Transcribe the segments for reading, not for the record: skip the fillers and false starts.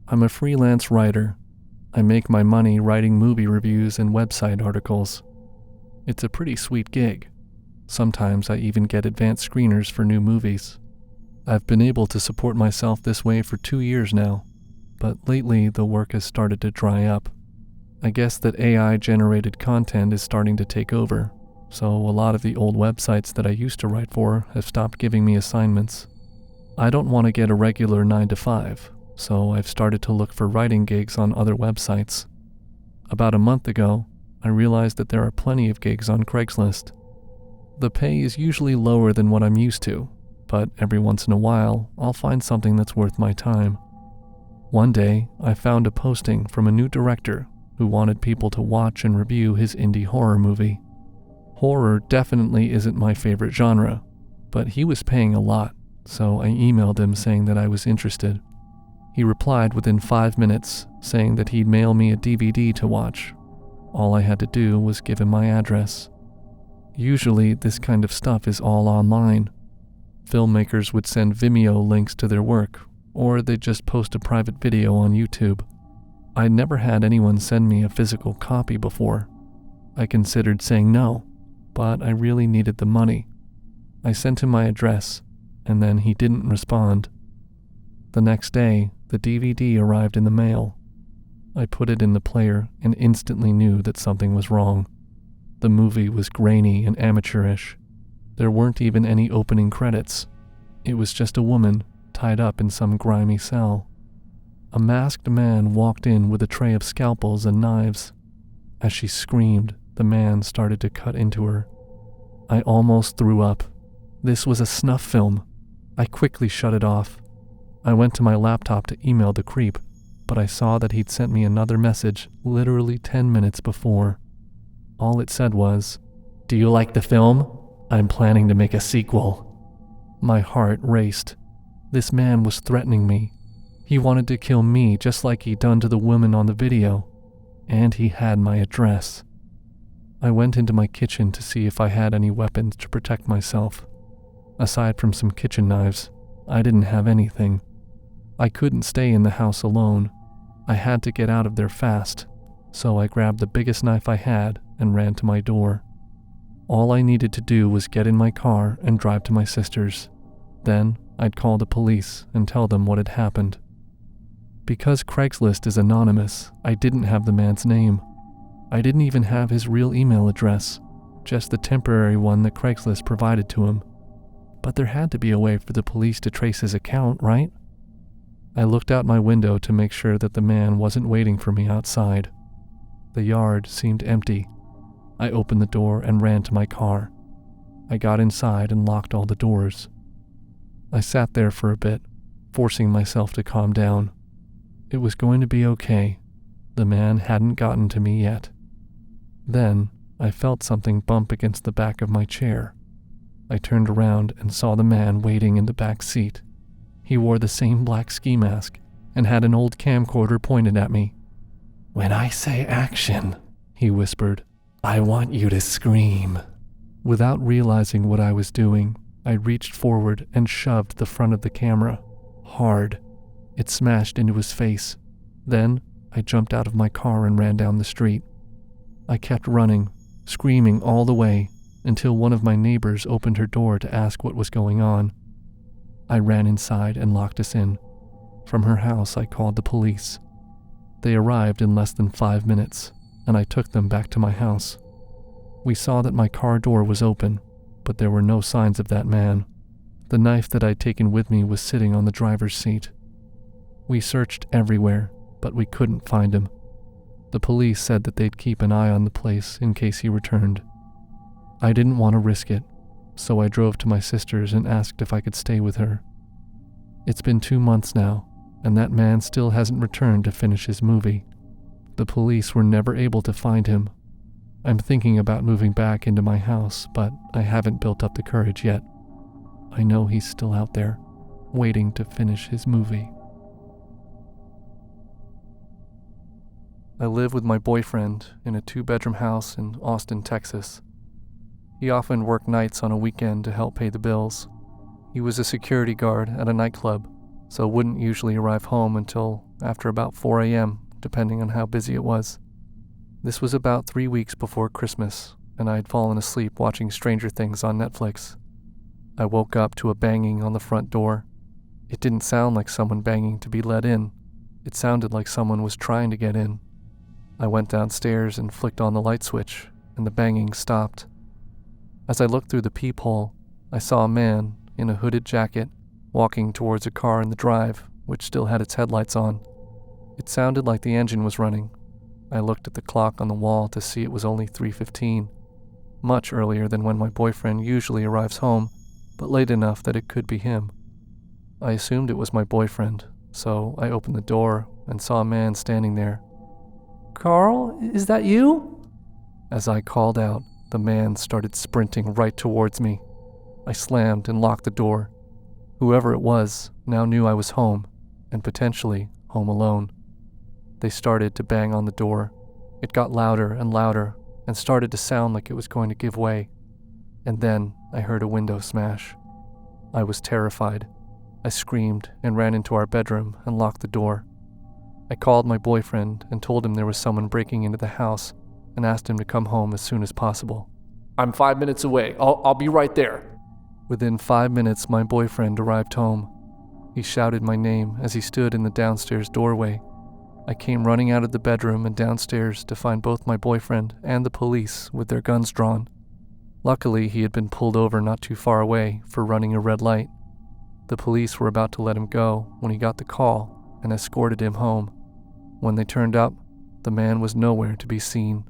I'm a freelance writer. I make my money writing movie reviews and website articles. It's a pretty sweet gig. Sometimes I even get advanced screeners for new movies. I've been able to support myself this way for 2 years now, but lately the work has started to dry up. I guess that AI-generated content is starting to take over, so a lot of the old websites that I used to write for have stopped giving me assignments. I don't want to get a regular 9-to-5, so I've started to look for writing gigs on other websites. About a month ago, I realized that there are plenty of gigs on Craigslist. The pay is usually lower than what I'm used to, but every once in a while, I'll find something that's worth my time. One day, I found a posting from a new director who wanted people to watch and review his indie horror movie. Horror definitely isn't my favorite genre, but he was paying a lot, so I emailed him saying that I was interested. He replied within 5 minutes, saying that he'd mail me a DVD to watch. All I had to do was give him my address. Usually, this kind of stuff is all online. Filmmakers would send Vimeo links to their work, or they'd just post a private video on YouTube. I'd never had anyone send me a physical copy before. I considered saying no, but I really needed the money. I sent him my address, and then he didn't respond. The next day, the DVD arrived in the mail. I put it in the player and instantly knew that something was wrong. The movie was grainy and amateurish. There weren't even any opening credits. It was just a woman tied up in some grimy cell. A masked man walked in with a tray of scalpels and knives. As she screamed, the man started to cut into her. I almost threw up. This was a snuff film. I quickly shut it off. I went to my laptop to email the creep, but I saw that he'd sent me another message literally 10 minutes before. All it said was, "Do you like the film? I'm planning to make a sequel." My heart raced. This man was threatening me. He wanted to kill me just like he'd done to the woman on the video, and he had my address. I went into my kitchen to see if I had any weapons to protect myself. Aside from some kitchen knives, I didn't have anything. I couldn't stay in the house alone. I had to get out of there fast, so I grabbed the biggest knife I had and ran to my door. All I needed to do was get in my car and drive to my sister's. Then I'd call the police and tell them what had happened. Because Craigslist is anonymous, I didn't have the man's name. I didn't even have his real email address, just the temporary one that Craigslist provided to him. But there had to be a way for the police to trace his account, right? I looked out my window to make sure that the man wasn't waiting for me outside. The yard seemed empty. I opened the door and ran to my car. I got inside and locked all the doors. I sat there for a bit, forcing myself to calm down. It was going to be okay. The man hadn't gotten to me yet. Then, I felt something bump against the back of my chair. I turned around and saw the man waiting in the back seat. He wore the same black ski mask and had an old camcorder pointed at me. "When I say action," he whispered, "I want you to scream." Without realizing what I was doing, I reached forward and shoved the front of the camera, hard. It smashed into his face. Then, I jumped out of my car and ran down the street. I kept running, screaming all the way, until one of my neighbors opened her door to ask what was going on. I ran inside and locked us in. From her house, I called the police. They arrived in less than 5 minutes, and I took them back to my house. We saw that my car door was open, but there were no signs of that man. The knife that I'd taken with me was sitting on the driver's seat. We searched everywhere, but we couldn't find him. The police said that they'd keep an eye on the place in case he returned. I didn't want to risk it, so I drove to my sister's and asked if I could stay with her. It's been 2 months now, and that man still hasn't returned to finish his movie. The police were never able to find him. I'm thinking about moving back into my house, but I haven't built up the courage yet. I know he's still out there, waiting to finish his movie. I live with my boyfriend in a 2-bedroom house in Austin, Texas. He often worked nights on a weekend to help pay the bills. He was a security guard at a nightclub, so wouldn't usually arrive home until after about 4 a.m., depending on how busy it was. This was about 3 weeks before Christmas, and I had fallen asleep watching Stranger Things on Netflix. I woke up to a banging on the front door. It didn't sound like someone banging to be let in. It sounded like someone was trying to get in. I went downstairs and flicked on the light switch, and the banging stopped. As I looked through the peephole, I saw a man in a hooded jacket walking towards a car in the drive, which still had its headlights on. It sounded like the engine was running. I looked at the clock on the wall to see it was only 3:15, much earlier than when my boyfriend usually arrives home, but late enough that it could be him. I assumed it was my boyfriend, so I opened the door and saw a man standing there. "Carl, is that you?" As I called out, the man started sprinting right towards me. I slammed and locked the door. Whoever it was now knew I was home, and potentially home alone. They started to bang on the door. It got louder and louder, and started to sound like it was going to give way. And then I heard a window smash. I was terrified. I screamed and ran into our bedroom and locked the door. I called my boyfriend and told him there was someone breaking into the house and asked him to come home as soon as possible. "I'm 5 minutes away. I'll be right there." Within 5 minutes, my boyfriend arrived home. He shouted my name as he stood in the downstairs doorway. I came running out of the bedroom and downstairs to find both my boyfriend and the police with their guns drawn. Luckily, he had been pulled over not too far away for running a red light. The police were about to let him go when he got the call and escorted him home. When they turned up, the man was nowhere to be seen.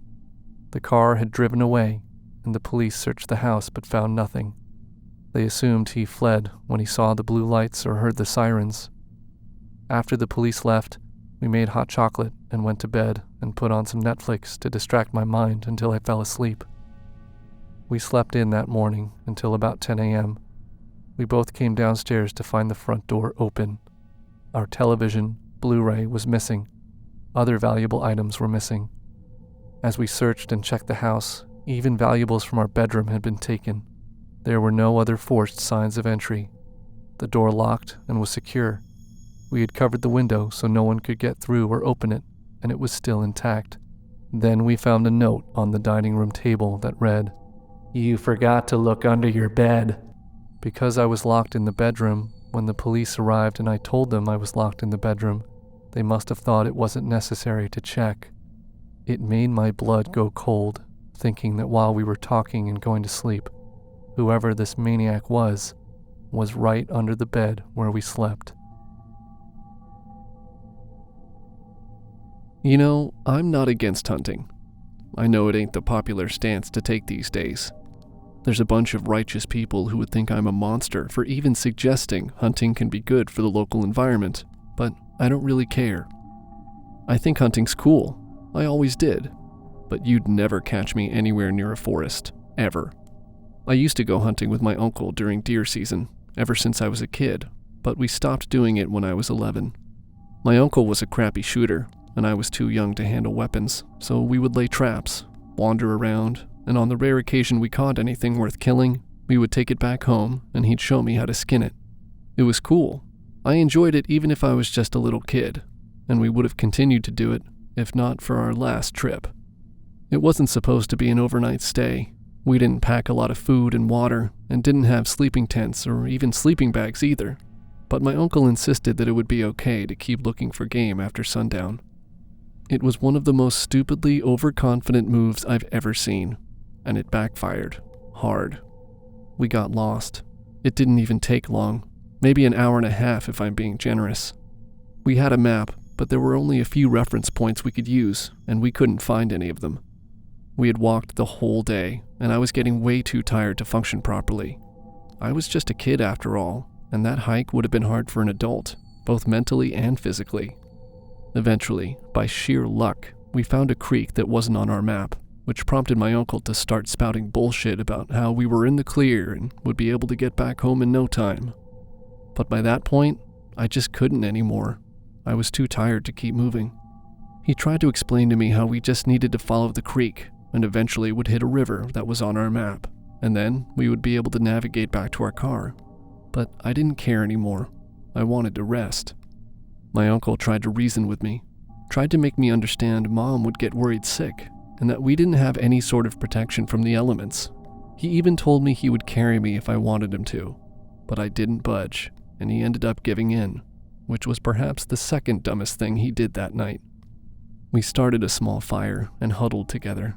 The car had driven away, and the police searched the house but found nothing. They assumed he fled when he saw the blue lights or heard the sirens. After the police left, we made hot chocolate and went to bed and put on some Netflix to distract my mind until I fell asleep. We slept in that morning until about 10 a.m. We both came downstairs to find the front door open. Our television, Blu-ray, was missing. Other valuable items were missing. As we searched and checked the house, even valuables from our bedroom had been taken. There were no other forced signs of entry. The door locked and was secure. We had covered the window so no one could get through or open it, and it was still intact. Then we found a note on the dining room table that read, "You forgot to look under your bed." Because I was locked in the bedroom, when the police arrived and I told them I was locked in the bedroom, they must have thought it wasn't necessary to check. It made my blood go cold, thinking that while we were talking and going to sleep, whoever this maniac was right under the bed where we slept. You know, I'm not against hunting. I know it ain't the popular stance to take these days. There's a bunch of righteous people who would think I'm a monster for even suggesting hunting can be good for the local environment, but I don't really care. I think hunting's cool. I always did. But you'd never catch me anywhere near a forest, ever. I used to go hunting with my uncle during deer season, ever since I was a kid, but we stopped doing it when I was 11. My uncle was a crappy shooter, and I was too young to handle weapons, so we would lay traps, wander around, and on the rare occasion we caught anything worth killing, we would take it back home and he'd show me how to skin it. It was cool. I enjoyed it even if I was just a little kid, and we would have continued to do it if not for our last trip. It wasn't supposed to be an overnight stay. We didn't pack a lot of food and water, and didn't have sleeping tents or even sleeping bags either, but my uncle insisted that it would be okay to keep looking for game after sundown. It was one of the most stupidly overconfident moves I've ever seen, and it backfired hard. We got lost. It didn't even take long, maybe an hour and a half if I'm being generous. We had a map, but there were only a few reference points we could use, and we couldn't find any of them. We had walked the whole day, and I was getting way too tired to function properly. I was just a kid after all, and that hike would have been hard for an adult, both mentally and physically. Eventually, by sheer luck, we found a creek that wasn't on our map, which prompted my uncle to start spouting bullshit about how we were in the clear and would be able to get back home in no time. But by that point, I just couldn't anymore. I was too tired to keep moving. He tried to explain to me how we just needed to follow the creek and eventually would hit a river that was on our map, and then we would be able to navigate back to our car. But I didn't care anymore. I wanted to rest. My uncle tried to reason with me, tried to make me understand Mom would get worried sick, and that we didn't have any sort of protection from the elements. He even told me he would carry me if I wanted him to, but I didn't budge, and he ended up giving in, which was perhaps the second dumbest thing he did that night. We started a small fire and huddled together.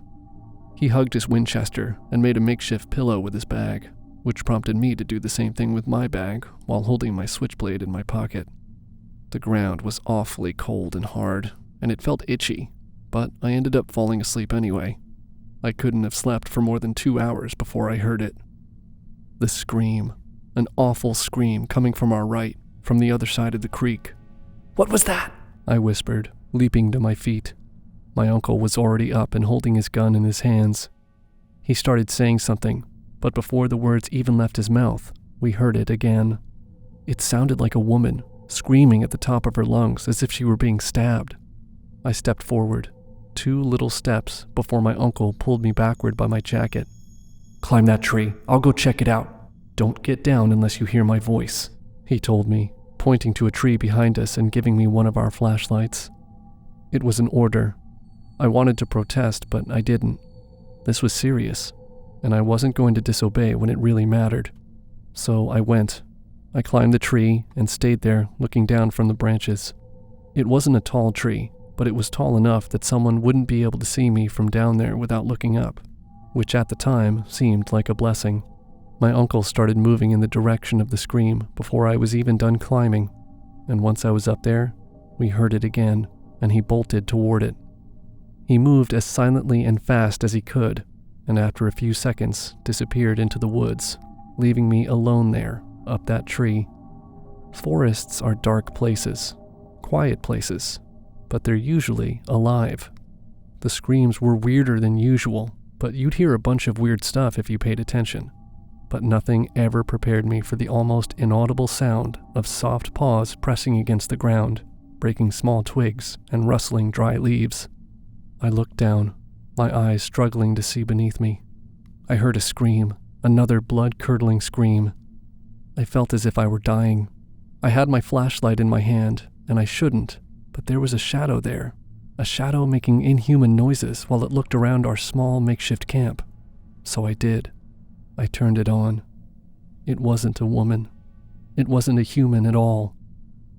He hugged his Winchester and made a makeshift pillow with his bag, which prompted me to do the same thing with my bag while holding my switchblade in my pocket. The ground was awfully cold and hard, and it felt itchy, but I ended up falling asleep anyway. I couldn't have slept for more than 2 hours before I heard it. The scream, an awful scream coming from our right, from the other side of the creek. "What was that?" I whispered, leaping to my feet. My uncle was already up and holding his gun in his hands. He started saying something, but before the words even left his mouth, we heard it again. It sounded like a woman, screaming at the top of her lungs as if she were being stabbed. I stepped forward, 2 little steps before my uncle pulled me backward by my jacket. "Climb that tree. I'll go check it out. Don't get down unless you hear my voice," he told me, pointing to a tree behind us and giving me one of our flashlights. It was an order. I wanted to protest, but I didn't. This was serious, and I wasn't going to disobey when it really mattered. So I went. I climbed the tree and stayed there, looking down from the branches. It wasn't a tall tree, but it was tall enough that someone wouldn't be able to see me from down there without looking up, which at the time seemed like a blessing. My uncle started moving in the direction of the scream before I was even done climbing, and once I was up there, we heard it again, and he bolted toward it. He moved as silently and fast as he could, and after a few seconds disappeared into the woods, leaving me alone there, up that tree. Forests are dark places, quiet places, but they're usually alive. The screams were weirder than usual, but you'd hear a bunch of weird stuff if you paid attention. But nothing ever prepared me for the almost inaudible sound of soft paws pressing against the ground, breaking small twigs and rustling dry leaves. I looked down, my eyes struggling to see beneath me. I heard a scream, another blood-curdling scream. I felt as if I were dying. I had my flashlight in my hand, and I shouldn't, but there was a shadow there, a shadow making inhuman noises while it looked around our small makeshift camp. So I did. I turned it on. It wasn't a woman. It wasn't a human at all.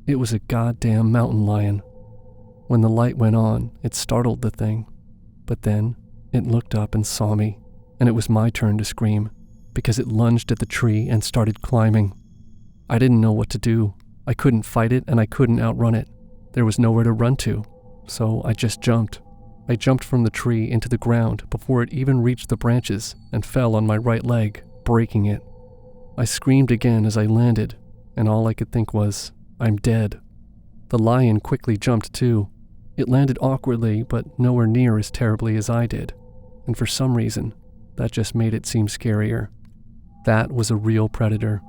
It was a goddamn mountain lion. When the light went on, it startled the thing. But then, it looked up and saw me, and it was my turn to scream, because it lunged at the tree and started climbing. I didn't know what to do. I couldn't fight it and I couldn't outrun it. There was nowhere to run to, so I just jumped. I jumped from the tree into the ground before it even reached the branches and fell on my right leg, breaking it. I screamed again as I landed, and all I could think was, I'm dead. The lion quickly jumped too. It landed awkwardly, but nowhere near as terribly as I did, and for some reason, that just made it seem scarier. That was a real predator.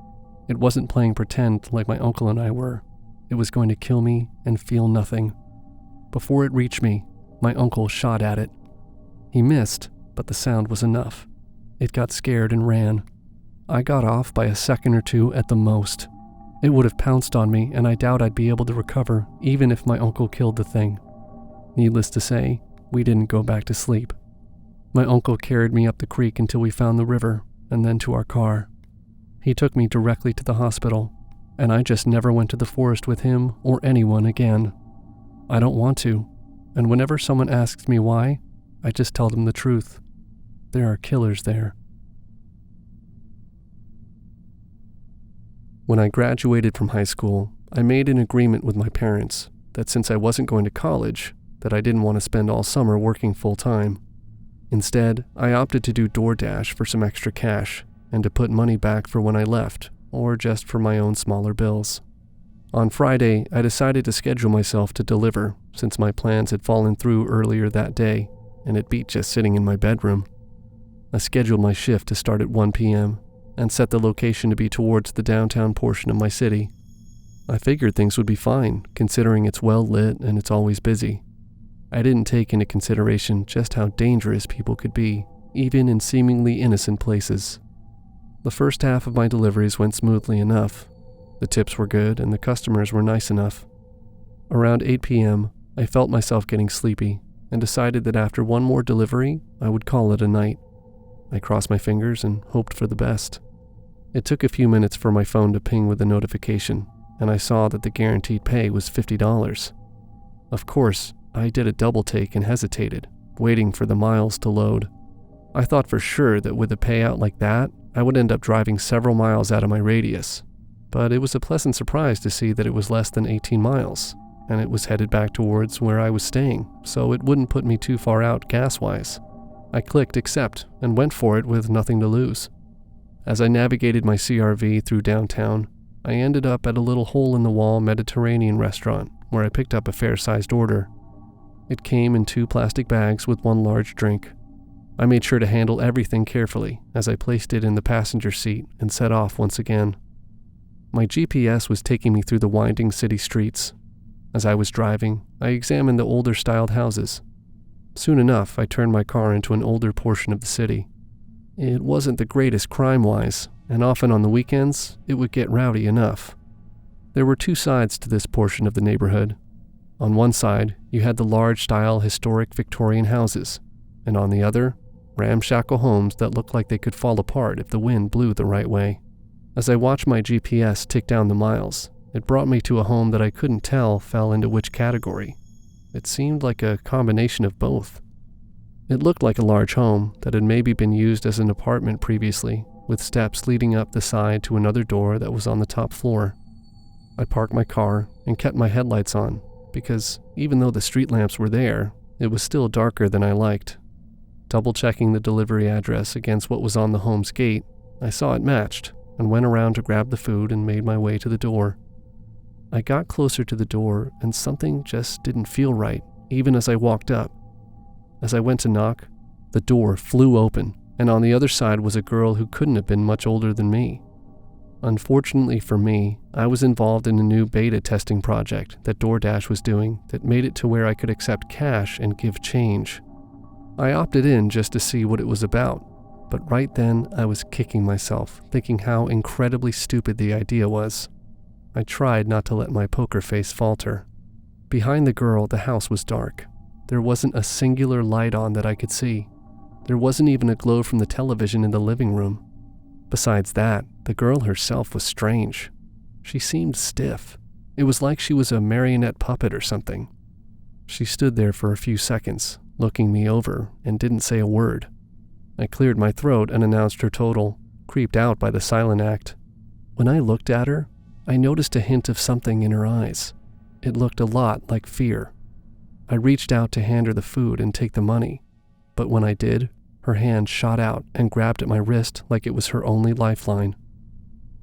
It wasn't playing pretend like my uncle and I were. It was going to kill me and feel nothing. Before it reached me, my uncle shot at it. He missed, but the sound was enough. It got scared and ran. I got off by a second or two at the most. It would have pounced on me, and I doubt I'd be able to recover, even if my uncle killed the thing. Needless to say, we didn't go back to sleep. My uncle carried me up the creek until we found the river, and then to our car. He took me directly to the hospital, and I just never went to the forest with him or anyone again. I don't want to, and whenever someone asks me why, I just tell them the truth. There are killers there. When I graduated from high school, I made an agreement with my parents that since I wasn't going to college, that I didn't want to spend all summer working full-time. Instead, I opted to do DoorDash for some extra cash and to put money back for when I left, or just for my own smaller bills. On Friday, I decided to schedule myself to deliver since my plans had fallen through earlier that day, and it beat just sitting in my bedroom. I scheduled my shift to start at 1 p.m. and set the location to be towards the downtown portion of my city. I figured things would be fine, considering it's well lit and it's always busy. I didn't take into consideration just how dangerous people could be, even in seemingly innocent places. The first half of my deliveries went smoothly enough. The tips were good and the customers were nice enough. Around 8 p.m., I felt myself getting sleepy and decided that after one more delivery, I would call it a night. I crossed my fingers and hoped for the best. It took a few minutes for my phone to ping with a notification, and I saw that the guaranteed pay was $50. Of course, I did a double take and hesitated, waiting for the miles to load. I thought for sure that with a payout like that, I would end up driving several miles out of my radius. But it was a pleasant surprise to see that it was less than 18 miles, and it was headed back towards where I was staying, so it wouldn't put me too far out gas-wise. I clicked accept and went for it with nothing to lose. As I navigated my CRV through downtown, I ended up at a little hole-in-the-wall Mediterranean restaurant where I picked up a fair-sized order. It came in 2 plastic bags with 1 large drink. I made sure to handle everything carefully as I placed it in the passenger seat and set off once again. My GPS was taking me through the winding city streets. As I was driving, I examined the older-styled houses. Soon enough, I turned my car into an older portion of the city. It wasn't the greatest crime-wise, and often on the weekends, it would get rowdy enough. There were 2 sides to this portion of the neighborhood. On one side, you had the large-style historic Victorian houses, and on the other, ramshackle homes that looked like they could fall apart if the wind blew the right way. As I watched my GPS tick down the miles, it brought me to a home that I couldn't tell fell into which category. It seemed like a combination of both. It looked like a large home that had maybe been used as an apartment previously, with steps leading up the side to another door that was on the top floor. I parked my car and kept my headlights on, because even though the street lamps were there, it was still darker than I liked. Double-checking the delivery address against what was on the home's gate, I saw it matched, and went around to grab the food and made my way to the door. I got closer to the door and something just didn't feel right, even as I walked up. As I went to knock, the door flew open, and on the other side was a girl who couldn't have been much older than me. Unfortunately for me, I was involved in a new beta testing project that DoorDash was doing that made it to where I could accept cash and give change. I opted in just to see what it was about. But right then, I was kicking myself, thinking how incredibly stupid the idea was. I tried not to let my poker face falter. Behind the girl, the house was dark. There wasn't a singular light on that I could see. There wasn't even a glow from the television in the living room. Besides that, the girl herself was strange. She seemed stiff. It was like she was a marionette puppet or something. She stood there for a few seconds, looking me over, and didn't say a word. I cleared my throat and announced her total, creeped out by the silent act. When I looked at her, I noticed a hint of something in her eyes. It looked a lot like fear. I reached out to hand her the food and take the money, but when I did, her hand shot out and grabbed at my wrist like it was her only lifeline.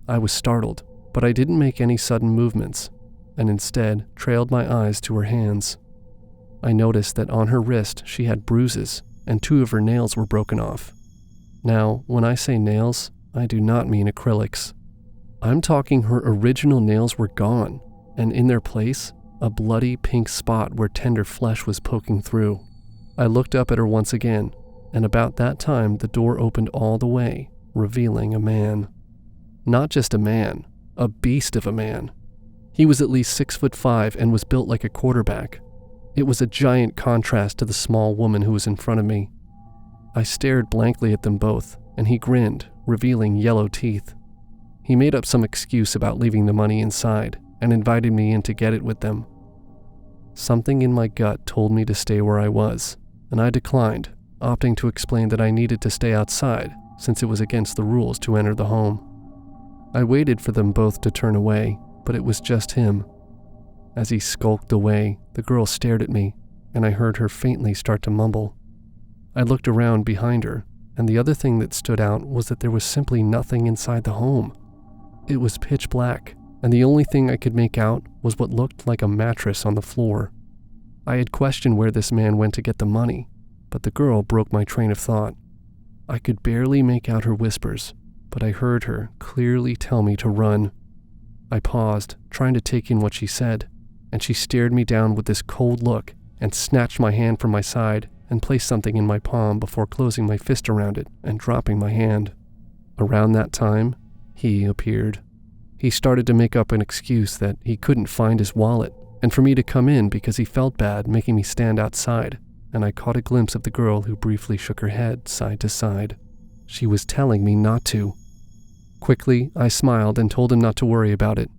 I was startled, but I didn't make any sudden movements, and instead trailed my eyes to her hands. I noticed that on her wrist she had bruises, and 2 of her nails were broken off. Now, when I say nails, I do not mean acrylics. I'm talking her original nails were gone, and in their place, a bloody pink spot where tender flesh was poking through. I looked up at her once again, and about that time the door opened all the way, revealing a man. Not just a man, a beast of a man. He was at least 6'5" and was built like a quarterback. It was a giant contrast to the small woman who was in front of me. I stared blankly at them both, and he grinned, revealing yellow teeth. He made up some excuse about leaving the money inside, and invited me in to get it with them. Something in my gut told me to stay where I was, and I declined, opting to explain that I needed to stay outside, since it was against the rules to enter the home. I waited for them both to turn away, but it was just him. As he skulked away, the girl stared at me, and I heard her faintly start to mumble. I looked around behind her, and the other thing that stood out was that there was simply nothing inside the home. It was pitch black, and the only thing I could make out was what looked like a mattress on the floor. I had questioned where this man went to get the money, but the girl broke my train of thought. I could barely make out her whispers, but I heard her clearly tell me to run. I paused, trying to take in what she said, and she stared me down with this cold look and snatched my hand from my side and placed something in my palm before closing my fist around it and dropping my hand. Around that time, he appeared. He started to make up an excuse that he couldn't find his wallet, and for me to come in because he felt bad, making me stand outside, and I caught a glimpse of the girl who briefly shook her head side to side. She was telling me not to. Quickly, I smiled and told him not to worry about it.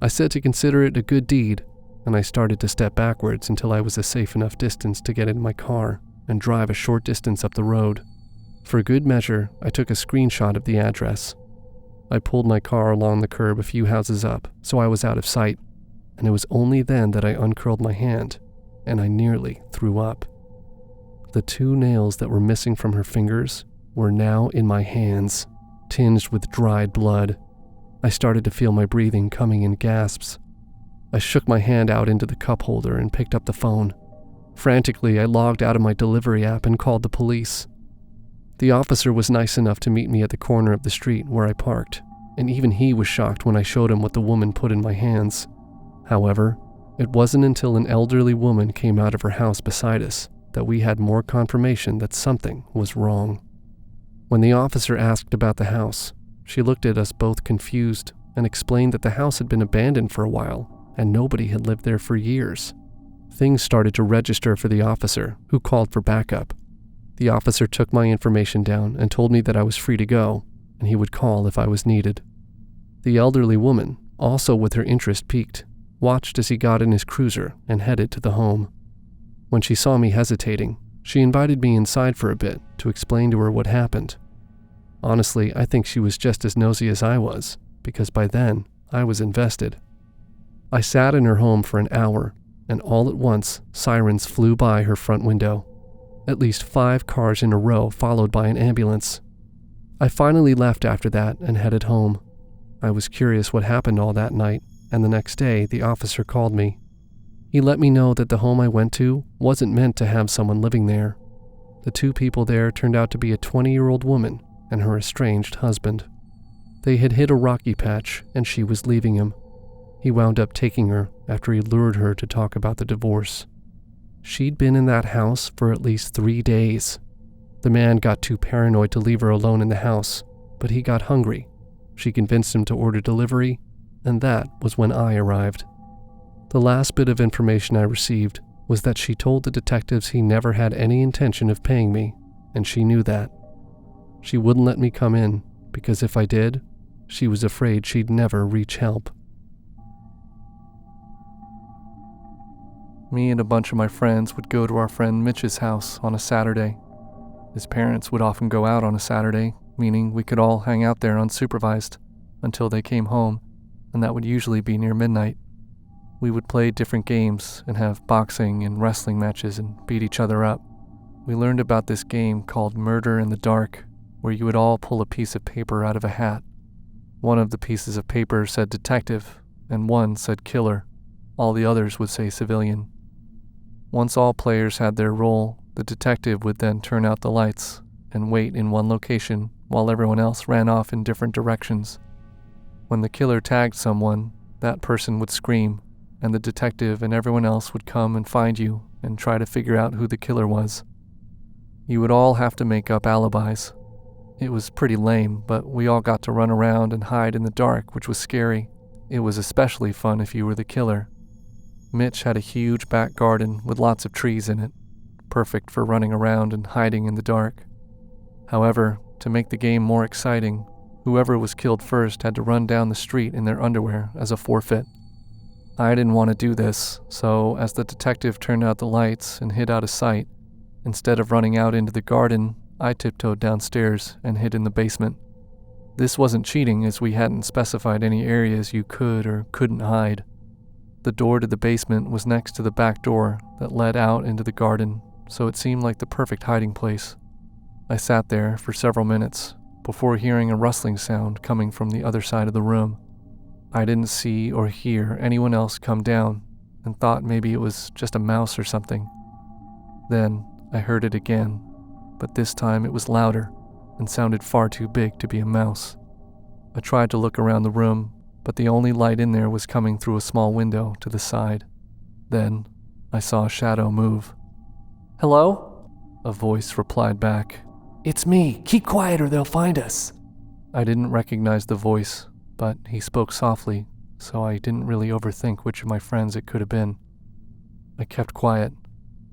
I said to consider it a good deed, and I started to step backwards until I was a safe enough distance to get in my car and drive a short distance up the road. For good measure, I took a screenshot of the address. I pulled my car along the curb a few houses up, so I was out of sight, and it was only then that I uncurled my hand, and I nearly threw up. The 2 nails that were missing from her fingers were now in my hands, tinged with dried blood. I started to feel my breathing coming in gasps. I shook my hand out into the cup holder and picked up the phone. Frantically, I logged out of my delivery app and called the police. The officer was nice enough to meet me at the corner of the street where I parked, and even he was shocked when I showed him what the woman put in my hands. However, it wasn't until an elderly woman came out of her house beside us that we had more confirmation that something was wrong. When the officer asked about the house, she looked at us both confused and explained that the house had been abandoned for a while and nobody had lived there for years. Things started to register for the officer, who called for backup. The officer took my information down and told me that I was free to go, and he would call if I was needed. The elderly woman, also with her interest piqued, watched as he got in his cruiser and headed to the home. When she saw me hesitating, she invited me inside for a bit to explain to her what happened. Honestly, I think she was just as nosy as I was, because by then, I was invested. I sat in her home for an hour, and all at once, sirens flew by her front window. At least 5 cars in a row, followed by an ambulance. I finally left after that and headed home. I was curious what happened all that night, and the next day, the officer called me. He let me know that the home I went to wasn't meant to have someone living there. The 2 people there turned out to be a 20-year-old woman and her estranged husband. They had hit a rocky patch, and she was leaving him. He wound up taking her after he lured her to talk about the divorce. She'd been in that house for at least 3 days. The man got too paranoid to leave her alone in the house, but he got hungry. She convinced him to order delivery, and that was when I arrived. The last bit of information I received was that she told the detectives he never had any intention of paying me, and she knew that. She wouldn't let me come in, because if I did, she was afraid she'd never reach help. Me and a bunch of my friends would go to our friend Mitch's house on a Saturday. His parents would often go out on a Saturday, meaning we could all hang out there unsupervised until they came home, and that would usually be near midnight. We would play different games and have boxing and wrestling matches and beat each other up. We learned about this game called Murder in the Dark, where you would all pull a piece of paper out of a hat. One of the pieces of paper said detective, and one said killer. All the others would say civilian. Once all players had their role, the detective would then turn out the lights and wait in one location while everyone else ran off in different directions. When the killer tagged someone, that person would scream, and the detective and everyone else would come and find you and try to figure out who the killer was. You would all have to make up alibis. It was pretty lame, but we all got to run around and hide in the dark, which was scary. It was especially fun if you were the killer. Mitch had a huge back garden with lots of trees in it, perfect for running around and hiding in the dark. However, to make the game more exciting, whoever was killed first had to run down the street in their underwear as a forfeit. I didn't want to do this, so as the detective turned out the lights and hid out of sight, instead of running out into the garden, I tiptoed downstairs and hid in the basement. This wasn't cheating, as we hadn't specified any areas you could or couldn't hide. The door to the basement was next to the back door that led out into the garden, so it seemed like the perfect hiding place. I sat there for several minutes before hearing a rustling sound coming from the other side of the room. I didn't see or hear anyone else come down and thought maybe it was just a mouse or something. Then I heard it again, but this time it was louder and sounded far too big to be a mouse. I tried to look around the room, but the only light in there was coming through a small window to the side. Then I saw a shadow move. "Hello?" a voice replied back. "It's me. Keep quiet or they'll find us." I didn't recognize the voice, but he spoke softly, so I didn't really overthink which of my friends it could have been. I kept quiet.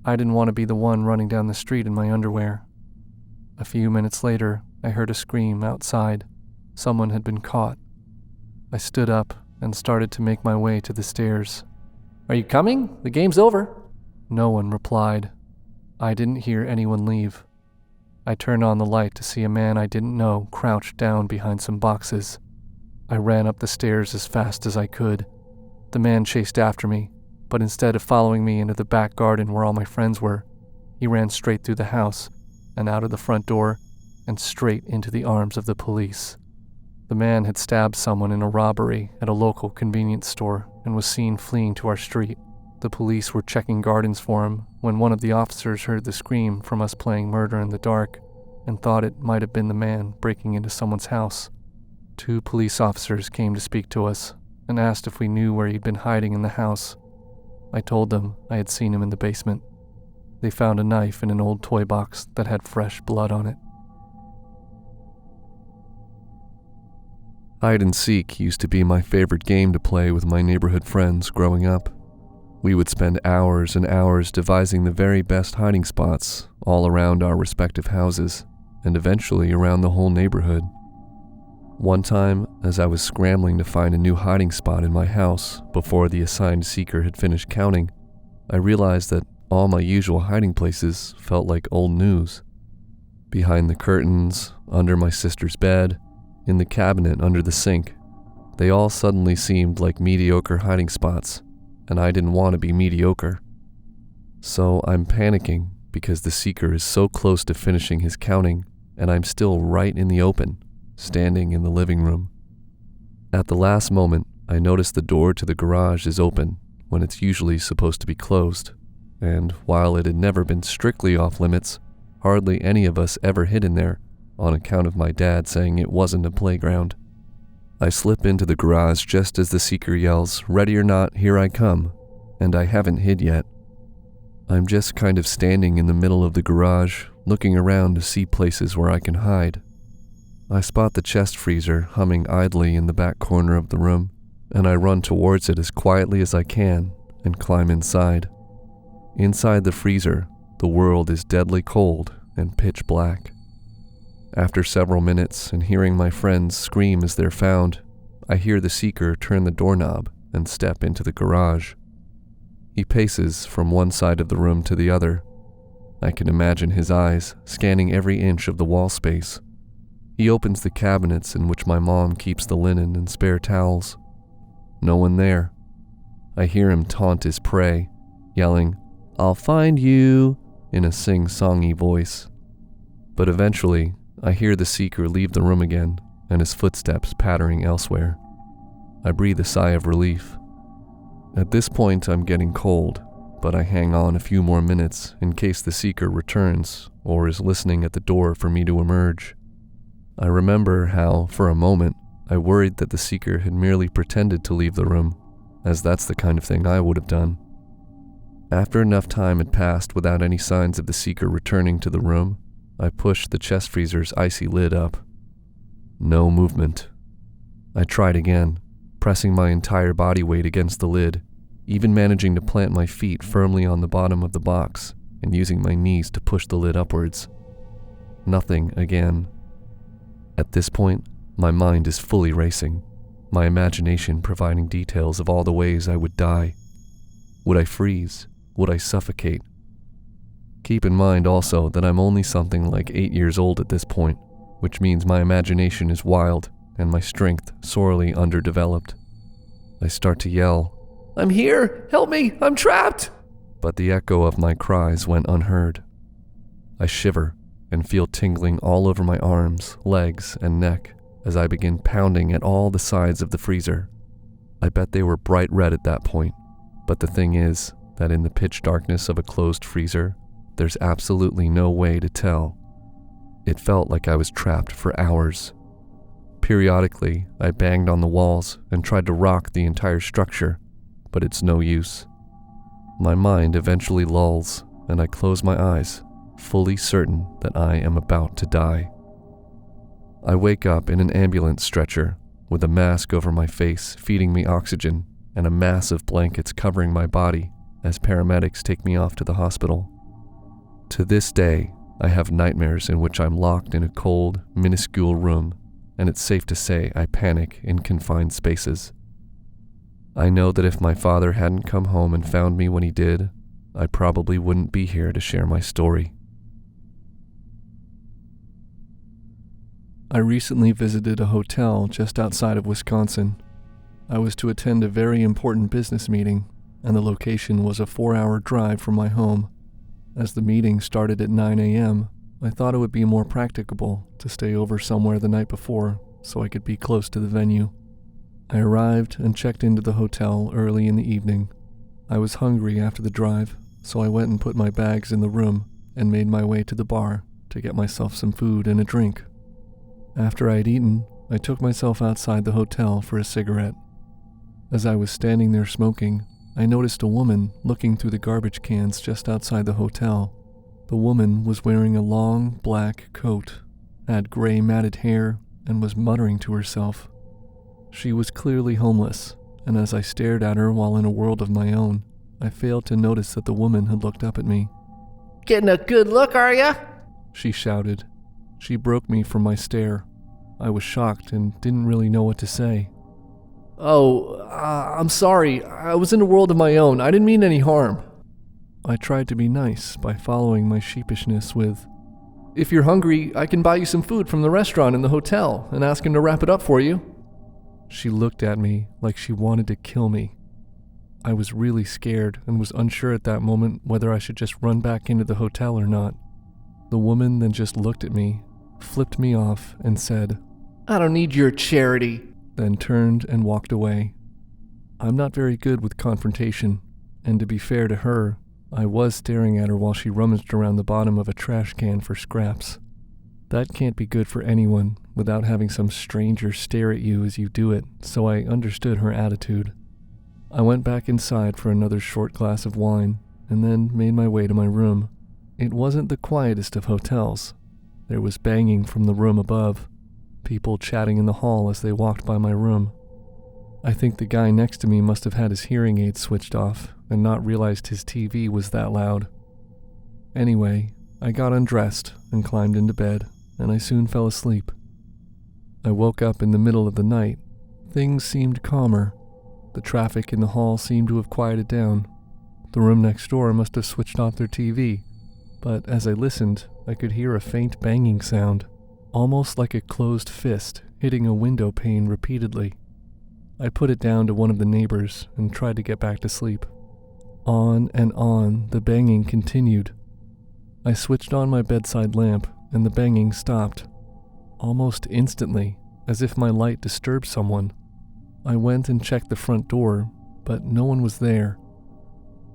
I didn't want to be the one running down the street in my underwear. A few minutes later, I heard a scream outside. Someone had been caught. I stood up and started to make my way to the stairs. "Are you coming? The game's over." No one replied. I didn't hear anyone leave. I turned on the light to see a man I didn't know crouched down behind some boxes. I ran up the stairs as fast as I could. The man chased after me, but instead of following me into the back garden where all my friends were, he ran straight through the house and out of the front door and straight into the arms of the police. The man had stabbed someone in a robbery at a local convenience store and was seen fleeing to our street. The police were checking gardens for him when one of the officers heard the scream from us playing Murder in the Dark and thought it might have been the man breaking into someone's house. 2 police officers came to speak to us and asked if we knew where he'd been hiding in the house. I told them I had seen him in the basement. They found a knife in an old toy box that had fresh blood on it. Hide and seek used to be my favorite game to play with my neighborhood friends growing up. We would spend hours and hours devising the very best hiding spots all around our respective houses, and eventually around the whole neighborhood. One time, as I was scrambling to find a new hiding spot in my house before the assigned seeker had finished counting, I realized that all my usual hiding places felt like old news. Behind the curtains, under my sister's bed, in the cabinet under the sink, they all suddenly seemed like mediocre hiding spots, and I didn't want to be mediocre. So I'm panicking because the seeker is so close to finishing his counting, and I'm still right in the open, standing in the living room. At the last moment, I notice the door to the garage is open when it's usually supposed to be closed, and while it had never been strictly off limits, hardly any of us ever hid in there on account of my dad saying it wasn't a playground. I slip into the garage just as the seeker yells, "Ready or not, here I come," and I haven't hid yet. I'm just kind of standing in the middle of the garage, looking around to see places where I can hide. I spot the chest freezer humming idly in the back corner of the room, and I run towards it as quietly as I can and climb inside. Inside the freezer, the world is deadly cold and pitch black. After several minutes and hearing my friends scream as they're found, I hear the seeker turn the doorknob and step into the garage. He paces from one side of the room to the other. I can imagine his eyes scanning every inch of the wall space. He opens the cabinets in which my mom keeps the linen and spare towels. No one there. I hear him taunt his prey, yelling, "I'll find you," in a sing-songy voice. But eventually, I hear the seeker leave the room again and his footsteps pattering elsewhere. I breathe a sigh of relief. At this point, I'm getting cold, but I hang on a few more minutes in case the seeker returns or is listening at the door for me to emerge. I remember how, for a moment, I worried that the seeker had merely pretended to leave the room, as that's the kind of thing I would have done. After enough time had passed without any signs of the seeker returning to the room, I pushed the chest freezer's icy lid up. No movement. I tried again, pressing my entire body weight against the lid, even managing to plant my feet firmly on the bottom of the box and using my knees to push the lid upwards. Nothing again. At this point, my mind is fully racing, my imagination providing details of all the ways I would die. Would I freeze? Would I suffocate? Keep in mind also that I'm only something like 8 years old at this point, which means my imagination is wild and my strength sorely underdeveloped. I start to yell, "I'm here! Help me! I'm trapped!" But the echo of my cries went unheard. I shiver and feel tingling all over my arms, legs, and neck as I begin pounding at all the sides of the freezer. I bet they were bright red at that point, but the thing is that in the pitch darkness of a closed freezer, there's absolutely no way to tell. It felt like I was trapped for hours. Periodically, I banged on the walls and tried to rock the entire structure, but it's no use. My mind eventually lulls, and I close my eyes, fully certain that I am about to die. I wake up in an ambulance stretcher, with a mask over my face feeding me oxygen and a mass of blankets covering my body as paramedics take me off to the hospital. To this day, I have nightmares in which I'm locked in a cold, minuscule room, and it's safe to say I panic in confined spaces. I know that if my father hadn't come home and found me when he did, I probably wouldn't be here to share my story. I recently visited a hotel just outside of Wisconsin. I was to attend a very important business meeting, and the location was a 4-hour drive from my home. As the meeting started at 9 a.m., I thought it would be more practicable to stay over somewhere the night before so I could be close to the venue. I arrived and checked into the hotel early in the evening. I was hungry after the drive, so I went and put my bags in the room and made my way to the bar to get myself some food and a drink. After I had eaten, I took myself outside the hotel for a cigarette. As I was standing there smoking, I noticed a woman looking through the garbage cans just outside the hotel. The woman was wearing a long black coat, had gray matted hair, and was muttering to herself. She was clearly homeless, and as I stared at her while in a world of my own, I failed to notice that the woman had looked up at me. "Getting a good look, are ya?" She shouted. She broke me from my stare. I was shocked and didn't really know what to say. I'm sorry. I was in a world of my own. I didn't mean any harm." I tried to be nice by following my sheepishness with, "If you're hungry, I can buy you some food from the restaurant in the hotel and ask him to wrap it up for you." She looked at me like she wanted to kill me. I was really scared and was unsure at that moment whether I should just run back into the hotel or not. The woman then just looked at me, flipped me off, and said, "I don't need your charity," then turned and walked away. I'm not very good with confrontation, and to be fair to her, I was staring at her while she rummaged around the bottom of a trash can for scraps. That can't be good for anyone without having some stranger stare at you as you do it, so I understood her attitude. I went back inside for another short glass of wine, and then made my way to my room. It wasn't the quietest of hotels. There was banging from the room above, people chatting in the hall as they walked by my room. I think the guy next to me must have had his hearing aids switched off and not realized his TV was that loud. Anyway, I got undressed and climbed into bed, and I soon fell asleep. I woke up in the middle of the night. Things seemed calmer. The traffic in the hall seemed to have quieted down. The room next door must have switched off their TV, but as I listened, I could hear a faint banging sound, almost like a closed fist hitting a window pane repeatedly. I put it down to one of the neighbors and tried to get back to sleep. On and on, the banging continued. I switched on my bedside lamp, and the banging stopped. Almost instantly, as if my light disturbed someone. I went and checked the front door, but no one was there.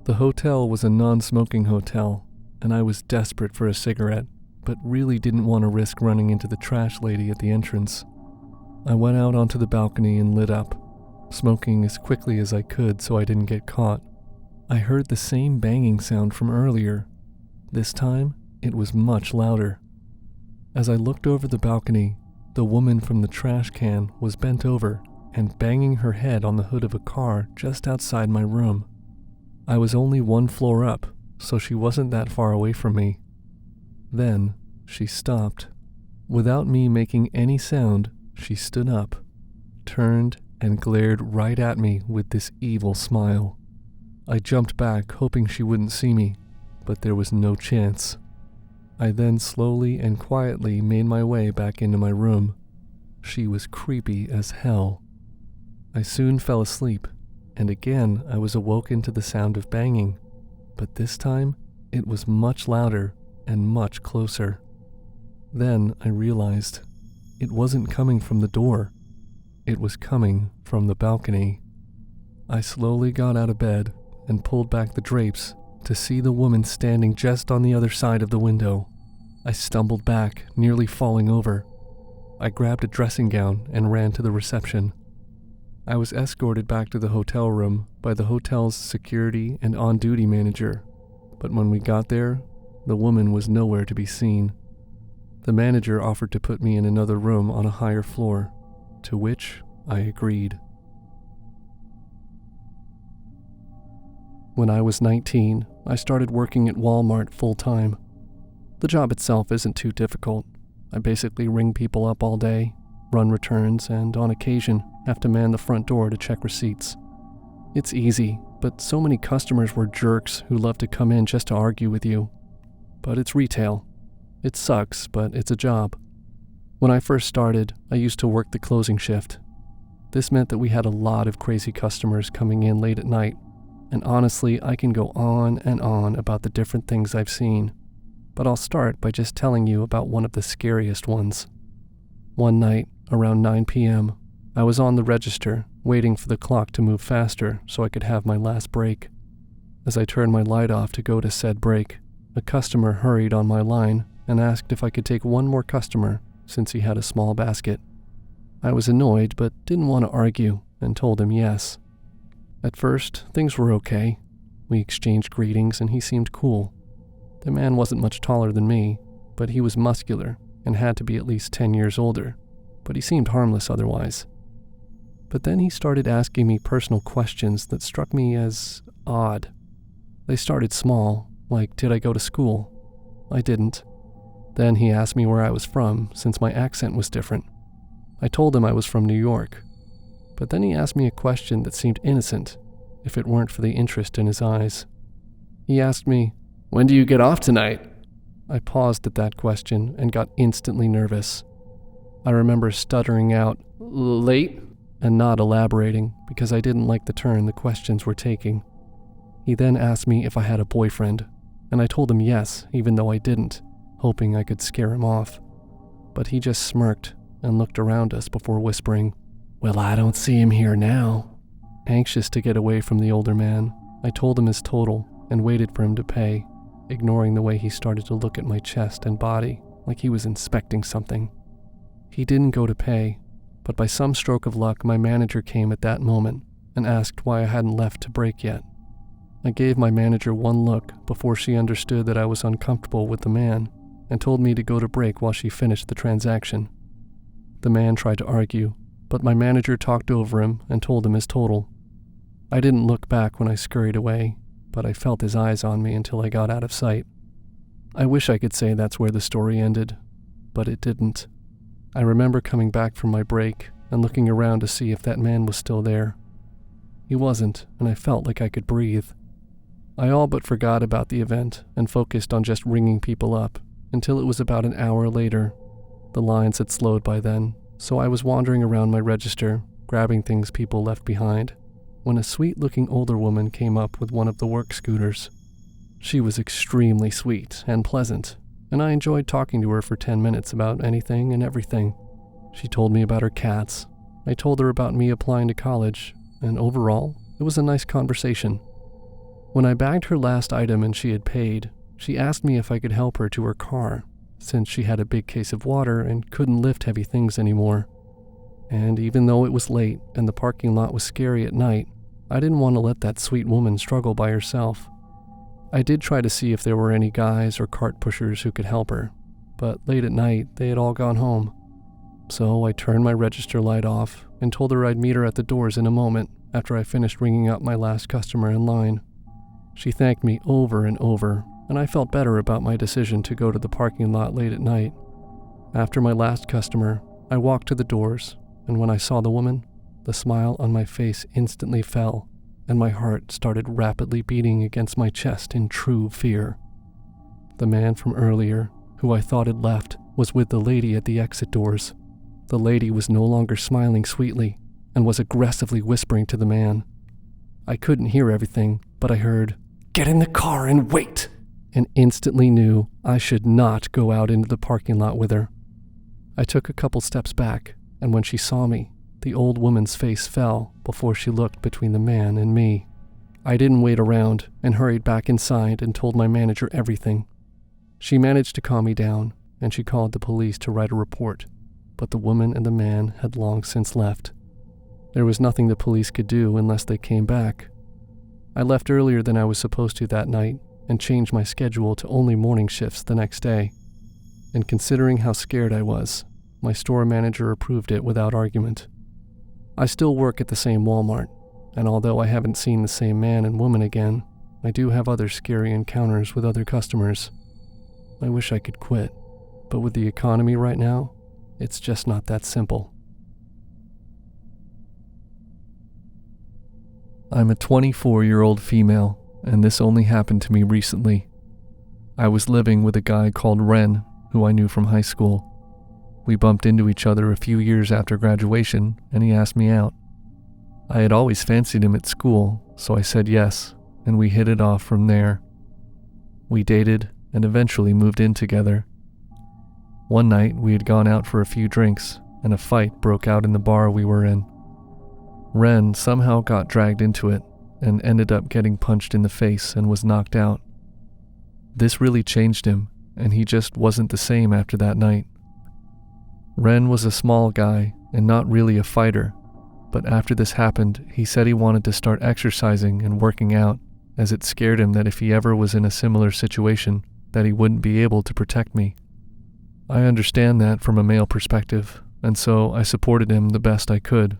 The hotel was a non-smoking hotel, and I was desperate for a cigarette, but really didn't want to risk running into the trash lady at the entrance. I went out onto the balcony and lit up, smoking as quickly as I could so I didn't get caught. I heard the same banging sound from earlier. This time, it was much louder. As I looked over the balcony, the woman from the trash can was bent over and banging her head on the hood of a car just outside my room. I was only 1 floor up, so she wasn't that far away from me. Then, she stopped. Without me making any sound, she stood up, turned, and glared right at me with this evil smile. I jumped back, hoping she wouldn't see me, but there was no chance. I then slowly and quietly made my way back into my room. She was creepy as hell. I soon fell asleep, and again I was awoken to the sound of banging, but this time it was much louder and much closer. Then I realized it wasn't coming from the door. It was coming from the balcony. I slowly got out of bed and pulled back the drapes to see the woman standing just on the other side of the window. I stumbled back, nearly falling over. I grabbed a dressing gown and ran to the reception. I was escorted back to the hotel room by the hotel's security and on-duty manager, but when we got there, the woman was nowhere to be seen. The manager offered to put me in another room on a higher floor, to which I agreed. When I was 19, I started working at Walmart full-time. The job itself isn't too difficult. I basically ring people up all day, run returns, and on occasion have to man the front door to check receipts. It's easy, but so many customers were jerks who love to come in just to argue with you. But it's retail. It sucks, but it's a job. When I first started, I used to work the closing shift. This meant that we had a lot of crazy customers coming in late at night, and honestly, I can go on and on about the different things I've seen. But I'll start by just telling you about one of the scariest ones. One night, around 9 p.m., I was on the register, waiting for the clock to move faster so I could have my last break. As I turned my light off to go to said break, a customer hurried on my line and asked if I could take one more customer since he had a small basket. I was annoyed but didn't want to argue and told him yes. At first, things were okay. We exchanged greetings and he seemed cool. The man wasn't much taller than me, but he was muscular and had to be at least 10 years older, but he seemed harmless otherwise. But then he started asking me personal questions that struck me as odd. They started small, like did I go to school? I didn't. Then he asked me where I was from, since my accent was different. I told him I was from New York. But then he asked me a question that seemed innocent, if it weren't for the interest in his eyes. He asked me, "When do you get off tonight?" I paused at that question and got instantly nervous. I remember stuttering out, "Late?" and not elaborating because I didn't like the turn the questions were taking. He then asked me if I had a boyfriend, and I told him yes, even though I didn't, hoping I could scare him off. But he just smirked and looked around us before whispering, "Well, I don't see him here now." Anxious to get away from the older man, I told him his total and waited for him to pay, ignoring the way he started to look at my chest and body like he was inspecting something. He didn't go to pay, but by some stroke of luck, my manager came at that moment and asked why I hadn't left to break yet. I gave my manager one look before she understood that I was uncomfortable with the man and told me to go to break while she finished the transaction. The man tried to argue, but my manager talked over him and told him his total. I didn't look back when I scurried away, but I felt his eyes on me until I got out of sight. I wish I could say that's where the story ended, but it didn't. I remember coming back from my break and looking around to see if that man was still there. He wasn't, and I felt like I could breathe. I all but forgot about the event and focused on just ringing people up until it was about an hour later. The lines had slowed by then, so I was wandering around my register, grabbing things people left behind, when a sweet-looking older woman came up with one of the work scooters. She was extremely sweet and pleasant, and I enjoyed talking to her for 10 minutes about anything and everything. She told me about her cats. I told her about me applying to college, and overall, it was a nice conversation. When I bagged her last item and she had paid, she asked me if I could help her to her car, since she had a big case of water and couldn't lift heavy things anymore. And even though it was late and the parking lot was scary at night, I didn't want to let that sweet woman struggle by herself. I did try to see if there were any guys or cart pushers who could help her, but late at night they had all gone home. So I turned my register light off and told her I'd meet her at the doors in a moment after I finished ringing up my last customer in line. She thanked me over and over, and I felt better about my decision to go to the parking lot late at night. After my last customer, I walked to the doors, and when I saw the woman, the smile on my face instantly fell, and my heart started rapidly beating against my chest in true fear. The man from earlier, who I thought had left, was with the lady at the exit doors. The lady was no longer smiling sweetly, and was aggressively whispering to the man. I couldn't hear everything, but I heard, "Get in the car and wait!" and instantly knew I should not go out into the parking lot with her. I took a couple steps back, and when she saw me, the old woman's face fell before she looked between the man and me. I didn't wait around and hurried back inside and told my manager everything. She managed to calm me down, and she called the police to write a report, but the woman and the man had long since left. There was nothing the police could do unless they came back. I left earlier than I was supposed to that night and changed my schedule to only morning shifts the next day. And considering how scared I was, my store manager approved it without argument. I still work at the same Walmart, and although I haven't seen the same man and woman again, I do have other scary encounters with other customers. I wish I could quit, but with the economy right now, it's just not that simple. I'm a 24-year-old female, and this only happened to me recently. I was living with a guy called Ren, who I knew from high school. We bumped into each other a few years after graduation, and he asked me out. I had always fancied him at school, so I said yes, and we hit it off from there. We dated and eventually moved in together. One night, we had gone out for a few drinks, and a fight broke out in the bar we were in. Ren somehow got dragged into it and ended up getting punched in the face and was knocked out. This really changed him, and he just wasn't the same after that night. Ren was a small guy and not really a fighter, but after this happened, he said he wanted to start exercising and working out, as it scared him that if he ever was in a similar situation, that he wouldn't be able to protect me. I understand that from a male perspective, and so I supported him the best I could.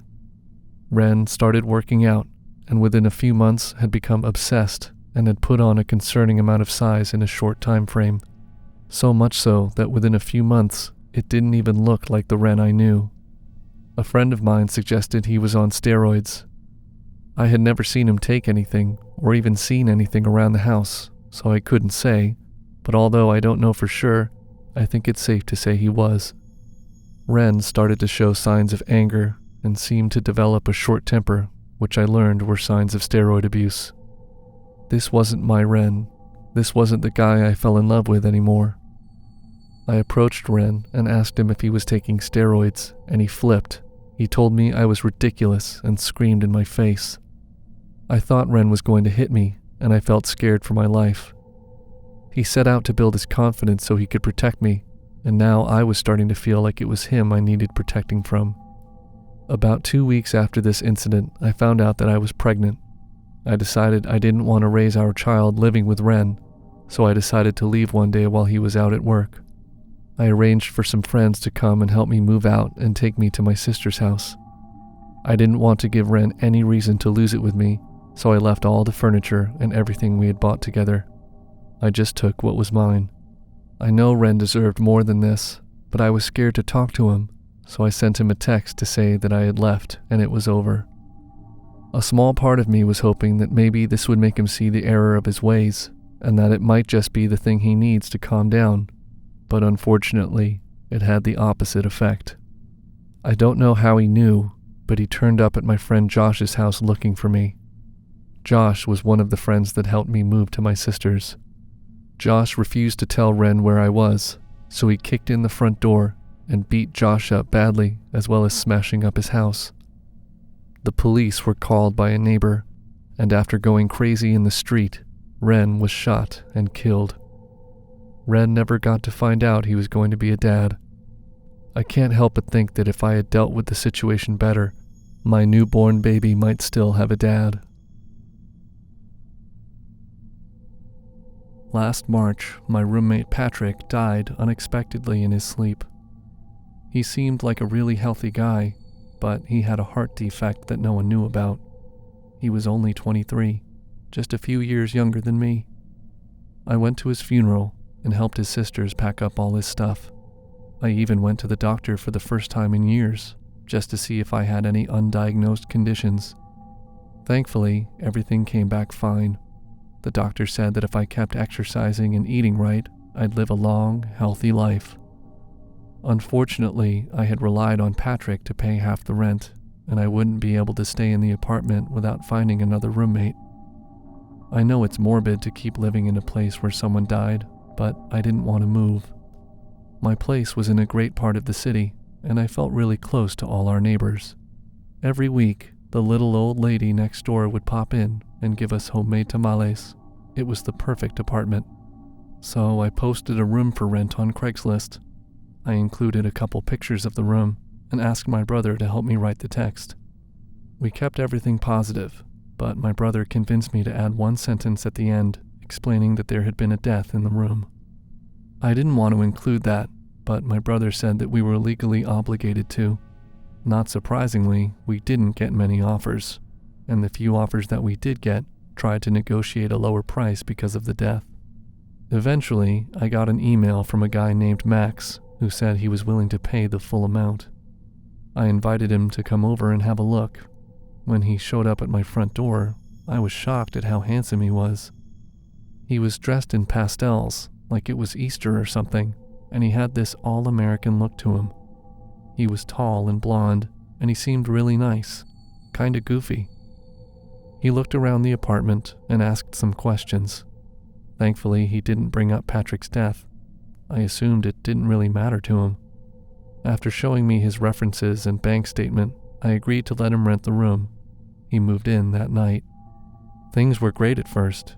Ren started working out, and within a few months had become obsessed and had put on a concerning amount of size in a short time frame. So much so that within a few months, it didn't even look like the Ren I knew. A friend of mine suggested he was on steroids. I had never seen him take anything or even seen anything around the house, so I couldn't say, but although I don't know for sure, I think it's safe to say he was. Ren started to show signs of anger and seemed to develop a short temper, which I learned were signs of steroid abuse. This wasn't my Ren. This wasn't the guy I fell in love with anymore. I approached Ren and asked him if he was taking steroids, and he flipped. He told me I was ridiculous and screamed in my face. I thought Ren was going to hit me, and I felt scared for my life. He set out to build his confidence so he could protect me, and now I was starting to feel like it was him I needed protecting from. About 2 weeks after this incident, I found out that I was pregnant. I decided I didn't want to raise our child living with Ren, so I decided to leave one day while he was out at work. I arranged for some friends to come and help me move out and take me to my sister's house. I didn't want to give Ren any reason to lose it with me, so I left all the furniture and everything we had bought together. I just took what was mine. I know Ren deserved more than this, but I was scared to talk to him, so I sent him a text to say that I had left and it was over. A small part of me was hoping that maybe this would make him see the error of his ways, and that it might just be the thing he needs to calm down, but unfortunately, it had the opposite effect. I don't know how he knew, but he turned up at my friend Josh's house looking for me. Josh was one of the friends that helped me move to my sister's. Josh refused to tell Ren where I was, so he kicked in the front door and beat Josh up badly, as well as smashing up his house. The police were called by a neighbor, and after going crazy in the street, Ren was shot and killed. Ren never got to find out he was going to be a dad. I can't help but think that if I had dealt with the situation better, my newborn baby might still have a dad. Last March, my roommate Patrick died unexpectedly in his sleep. He seemed like a really healthy guy, but he had a heart defect that no one knew about. He was only 23, just a few years younger than me. I went to his funeral and helped his sisters pack up all his stuff. I even went to the doctor for the first time in years, just to see if I had any undiagnosed conditions. Thankfully, everything came back fine. The doctor said that if I kept exercising and eating right, I'd live a long, healthy life. Unfortunately, I had relied on Patrick to pay half the rent, and I wouldn't be able to stay in the apartment without finding another roommate. I know it's morbid to keep living in a place where someone died, but I didn't want to move. My place was in a great part of the city, and I felt really close to all our neighbors. Every week, the little old lady next door would pop in and give us homemade tamales. It was the perfect apartment. So I posted a room for rent on Craigslist. I included a couple pictures of the room and asked my brother to help me write the text. We kept everything positive, but my brother convinced me to add one sentence at the end explaining that there had been a death in the room. I didn't want to include that, but my brother said that we were legally obligated to. Not surprisingly, we didn't get many offers, and the few offers that we did get tried to negotiate a lower price because of the death. Eventually, I got an email from a guy named Max who said he was willing to pay the full amount. I invited him to come over and have a look. When he showed up at my front door, I was shocked at how handsome he was. He was dressed in pastels, like it was Easter or something, and he had this all-American look to him. He was tall and blonde, and he seemed really nice, kinda goofy. He looked around the apartment and asked some questions. Thankfully, he didn't bring up Patrick's death. I assumed it didn't really matter to him. After showing me his references and bank statement, I agreed to let him rent the room. He moved in that night. Things were great at first.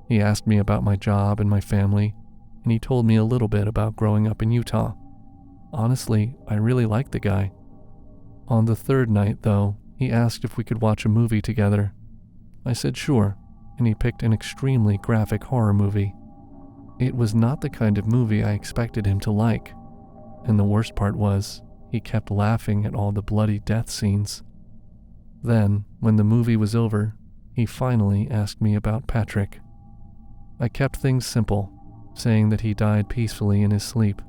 He asked me about my job and my family, and he told me a little bit about growing up in Utah. Honestly, I really liked the guy. On the third night, though, he asked if we could watch a movie together. I said sure, and he picked an extremely graphic horror movie. It was not the kind of movie I expected him to like, and the worst part was, he kept laughing at all the bloody death scenes. Then, when the movie was over, he finally asked me about Patrick. I kept things simple, saying that he died peacefully in his sleep,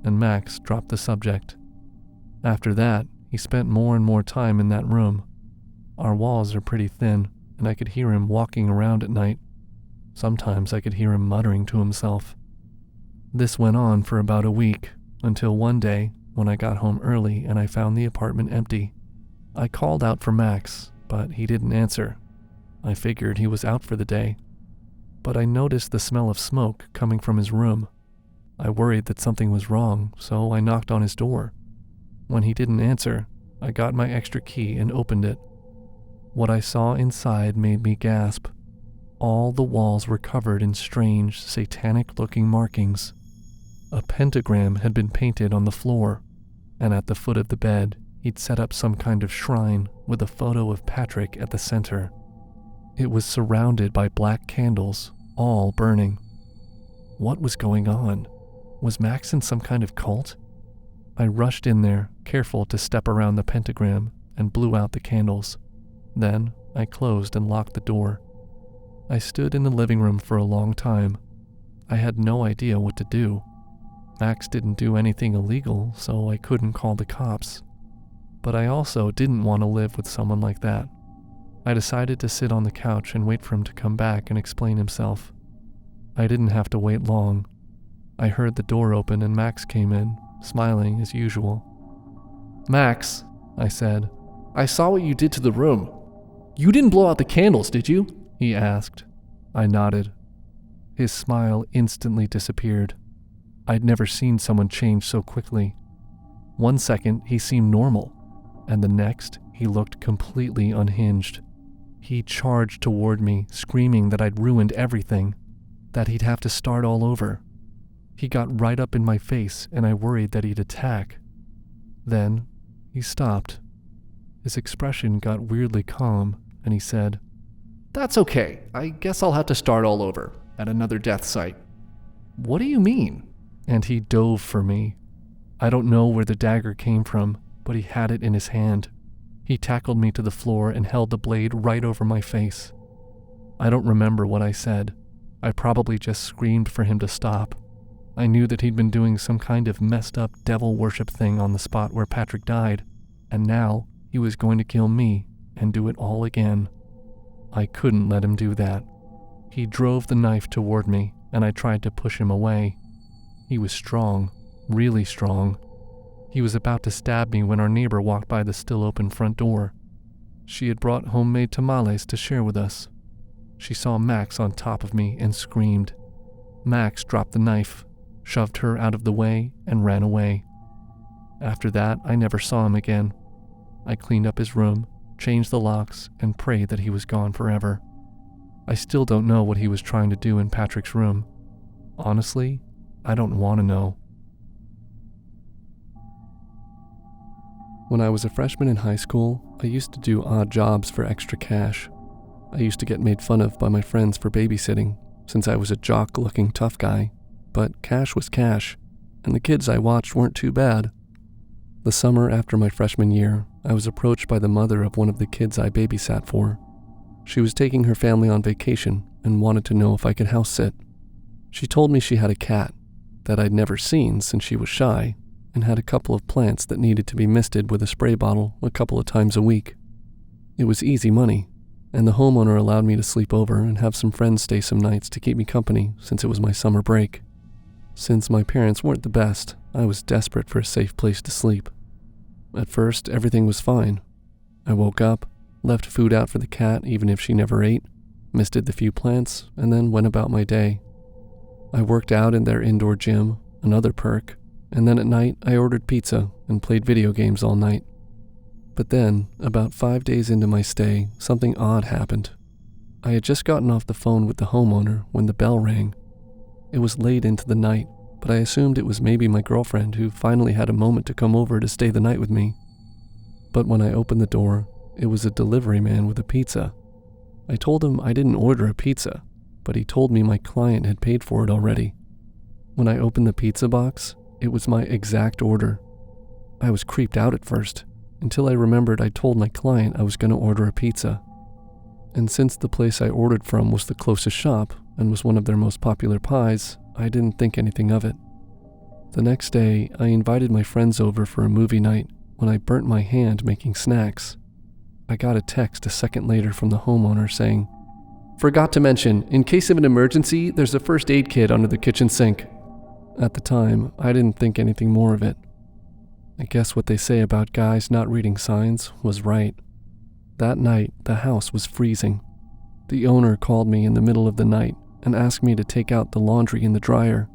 and Max dropped the subject. After that, he spent more and more time in that room. Our walls are pretty thin, and I could hear him walking around at night. Sometimes I could hear him muttering to himself. This went on for about a week, until one day, when I got home early and I found the apartment empty. I called out for Max, but he didn't answer. I figured he was out for the day. But I noticed the smell of smoke coming from his room. I worried that something was wrong, so I knocked on his door. When he didn't answer, I got my extra key and opened it. What I saw inside made me gasp. All the walls were covered in strange, satanic-looking markings. A pentagram had been painted on the floor, and at the foot of the bed, he'd set up some kind of shrine with a photo of Patrick at the center. It was surrounded by black candles, all burning. What was going on? Was Max in some kind of cult? I rushed in there, careful to step around the pentagram, and blew out the candles. Then, I closed and locked the door. I stood in the living room for a long time. I had no idea what to do. Max didn't do anything illegal, so I couldn't call the cops. But I also didn't want to live with someone like that. I decided to sit on the couch and wait for him to come back and explain himself. I didn't have to wait long. I heard the door open and Max came in, smiling as usual. "Max," I said, "I saw what you did to the room. You didn't blow out the candles, did you?" he asked. I nodded. His smile instantly disappeared. I'd never seen someone change so quickly. One second, he seemed normal, and the next, he looked completely unhinged. He charged toward me, screaming that I'd ruined everything, that he'd have to start all over. He got right up in my face, and I worried that he'd attack. Then, he stopped. His expression got weirdly calm, and he said, "That's okay. I guess I'll have to start all over, at another death site." "What do you mean?" And he dove for me. I don't know where the dagger came from, but he had it in his hand. He tackled me to the floor and held the blade right over my face. I don't remember what I said. I probably just screamed for him to stop. I knew that he'd been doing some kind of messed up devil worship thing on the spot where Patrick died, and now he was going to kill me and do it all again. I couldn't let him do that. He drove the knife toward me, and I tried to push him away. He was strong, really strong. He was about to stab me when our neighbor walked by the still open front door. She had brought homemade tamales to share with us. She saw Max on top of me and screamed. Max dropped the knife, shoved her out of the way, and ran away. After that, I never saw him again. I cleaned up his room, changed the locks, and prayed that he was gone forever. I still don't know what he was trying to do in Patrick's room. Honestly, I don't want to know. When I was a freshman in high school, I used to do odd jobs for extra cash. I used to get made fun of by my friends for babysitting, since I was a jock-looking tough guy, but cash was cash, and the kids I watched weren't too bad. The summer after my freshman year, I was approached by the mother of one of the kids I babysat for. She was taking her family on vacation and wanted to know if I could house sit. She told me she had a cat that I'd never seen since she was shy and had a couple of plants that needed to be misted with a spray bottle a couple of times a week. It was easy money, and the homeowner allowed me to sleep over and have some friends stay some nights to keep me company since it was my summer break. Since my parents weren't the best, I was desperate for a safe place to sleep. At first, everything was fine. I woke up, left food out for the cat even if she never ate, misted the few plants, and then went about my day. I worked out in their indoor gym, another perk, and then at night I ordered pizza and played video games all night. But then, about 5 days into my stay, something odd happened. I had just gotten off the phone with the homeowner when the bell rang. It was late into the night, but I assumed it was maybe my girlfriend who finally had a moment to come over to stay the night with me. But when I opened the door, it was a delivery man with a pizza. I told him I didn't order a pizza, but he told me my client had paid for it already. When I opened the pizza box, it was my exact order. I was creeped out at first, until I remembered I told my client I was going to order a pizza. And since the place I ordered from was the closest shop and was one of their most popular pies, I didn't think anything of it. The next day, I invited my friends over for a movie night when I burnt my hand making snacks. I got a text a second later from the homeowner saying, "Forgot to mention, in case of an emergency, there's a first aid kit under the kitchen sink." At the time, I didn't think anything more of it. I guess what they say about guys not reading signs was right. That night, the house was freezing. The owner called me in the middle of the night and asked me to take out the laundry in the dryer.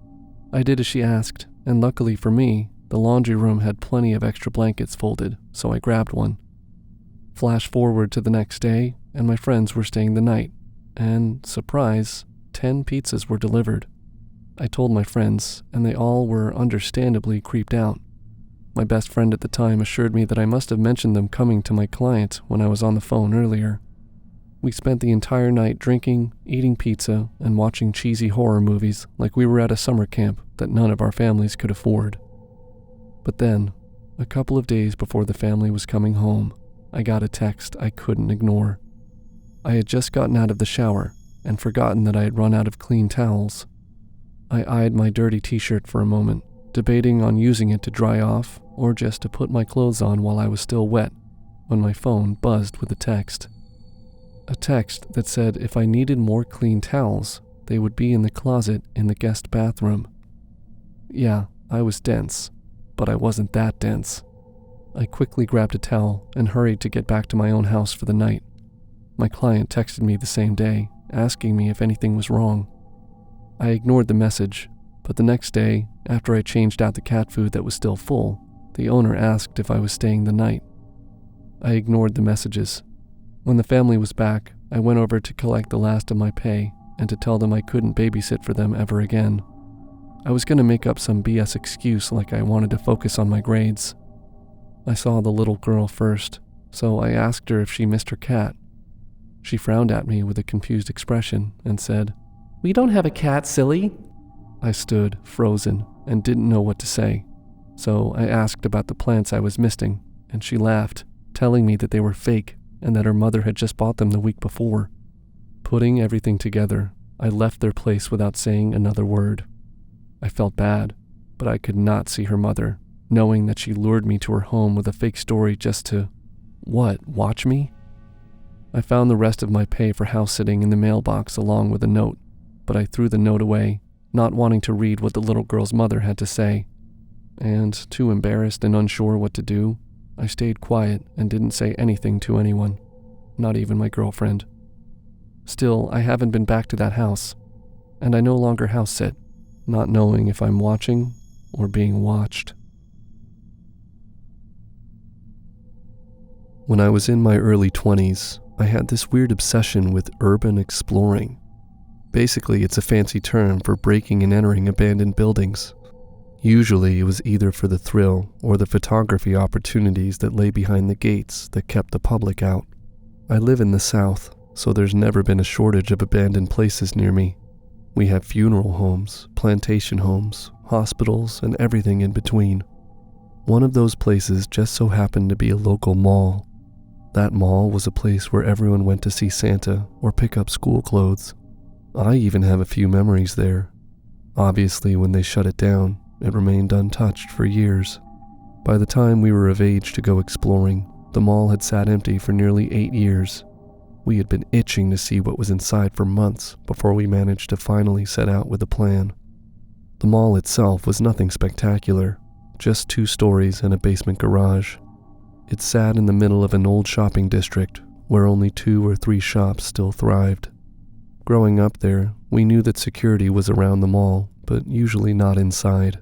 I did as she asked, and luckily for me, the laundry room had plenty of extra blankets folded, so I grabbed one. Flash forward to the next day, and my friends were staying the night, and, surprise, 10 pizzas were delivered. I told my friends, and they all were understandably creeped out. My best friend at the time assured me that I must have mentioned them coming to my client when I was on the phone earlier. We spent the entire night drinking, eating pizza, and watching cheesy horror movies like we were at a summer camp that none of our families could afford. But then, a couple of days before the family was coming home, I got a text I couldn't ignore. I had just gotten out of the shower and forgotten that I had run out of clean towels. I eyed my dirty t-shirt for a moment, debating on using it to dry off or just to put my clothes on while I was still wet, when my phone buzzed with a text. A text that said if I needed more clean towels, they would be in the closet in the guest bathroom. Yeah, I was dense, but I wasn't that dense. I quickly grabbed a towel and hurried to get back to my own house for the night. My client texted me the same day, asking me if anything was wrong. I ignored the message, but the next day, after I changed out the cat food that was still full, the owner asked if I was staying the night. I ignored the messages. When the family was back, I went over to collect the last of my pay and to tell them I couldn't babysit for them ever again. I was going to make up some BS excuse like I wanted to focus on my grades. I saw the little girl first, so I asked her if she missed her cat. She frowned at me with a confused expression and said, "We don't have a cat, silly." I stood, frozen, and didn't know what to say, so I asked about the plants I was misting, and she laughed, telling me that they were fake and that her mother had just bought them the week before. Putting everything together, I left their place without saying another word. I felt bad, but I could not see her mother, knowing that she lured me to her home with a fake story just to, watch me? I found the rest of my pay for house sitting in the mailbox along with a note, but I threw the note away, not wanting to read what the little girl's mother had to say. And, too embarrassed and unsure what to do, I stayed quiet and didn't say anything to anyone, not even my girlfriend. Still, I haven't been back to that house, and I no longer house sit, not knowing if I'm watching or being watched. When I was in my early 20s, I had this weird obsession with urban exploring. Basically, it's a fancy term for breaking and entering abandoned buildings. Usually, it was either for the thrill or the photography opportunities that lay behind the gates that kept the public out. I live in the South, so there's never been a shortage of abandoned places near me. We have funeral homes, plantation homes, hospitals, and everything in between. One of those places just so happened to be a local mall. That mall was a place where everyone went to see Santa or pick up school clothes. I even have a few memories there. Obviously, when they shut it down, it remained untouched for years. By the time we were of age to go exploring, the mall had sat empty for nearly 8 years. We had been itching to see what was inside for months before we managed to finally set out with a plan. The mall itself was nothing spectacular, just 2 stories and a basement garage. It sat in the middle of an old shopping district where only 2 or 3 shops still thrived. Growing up there, we knew that security was around the mall, but usually not inside.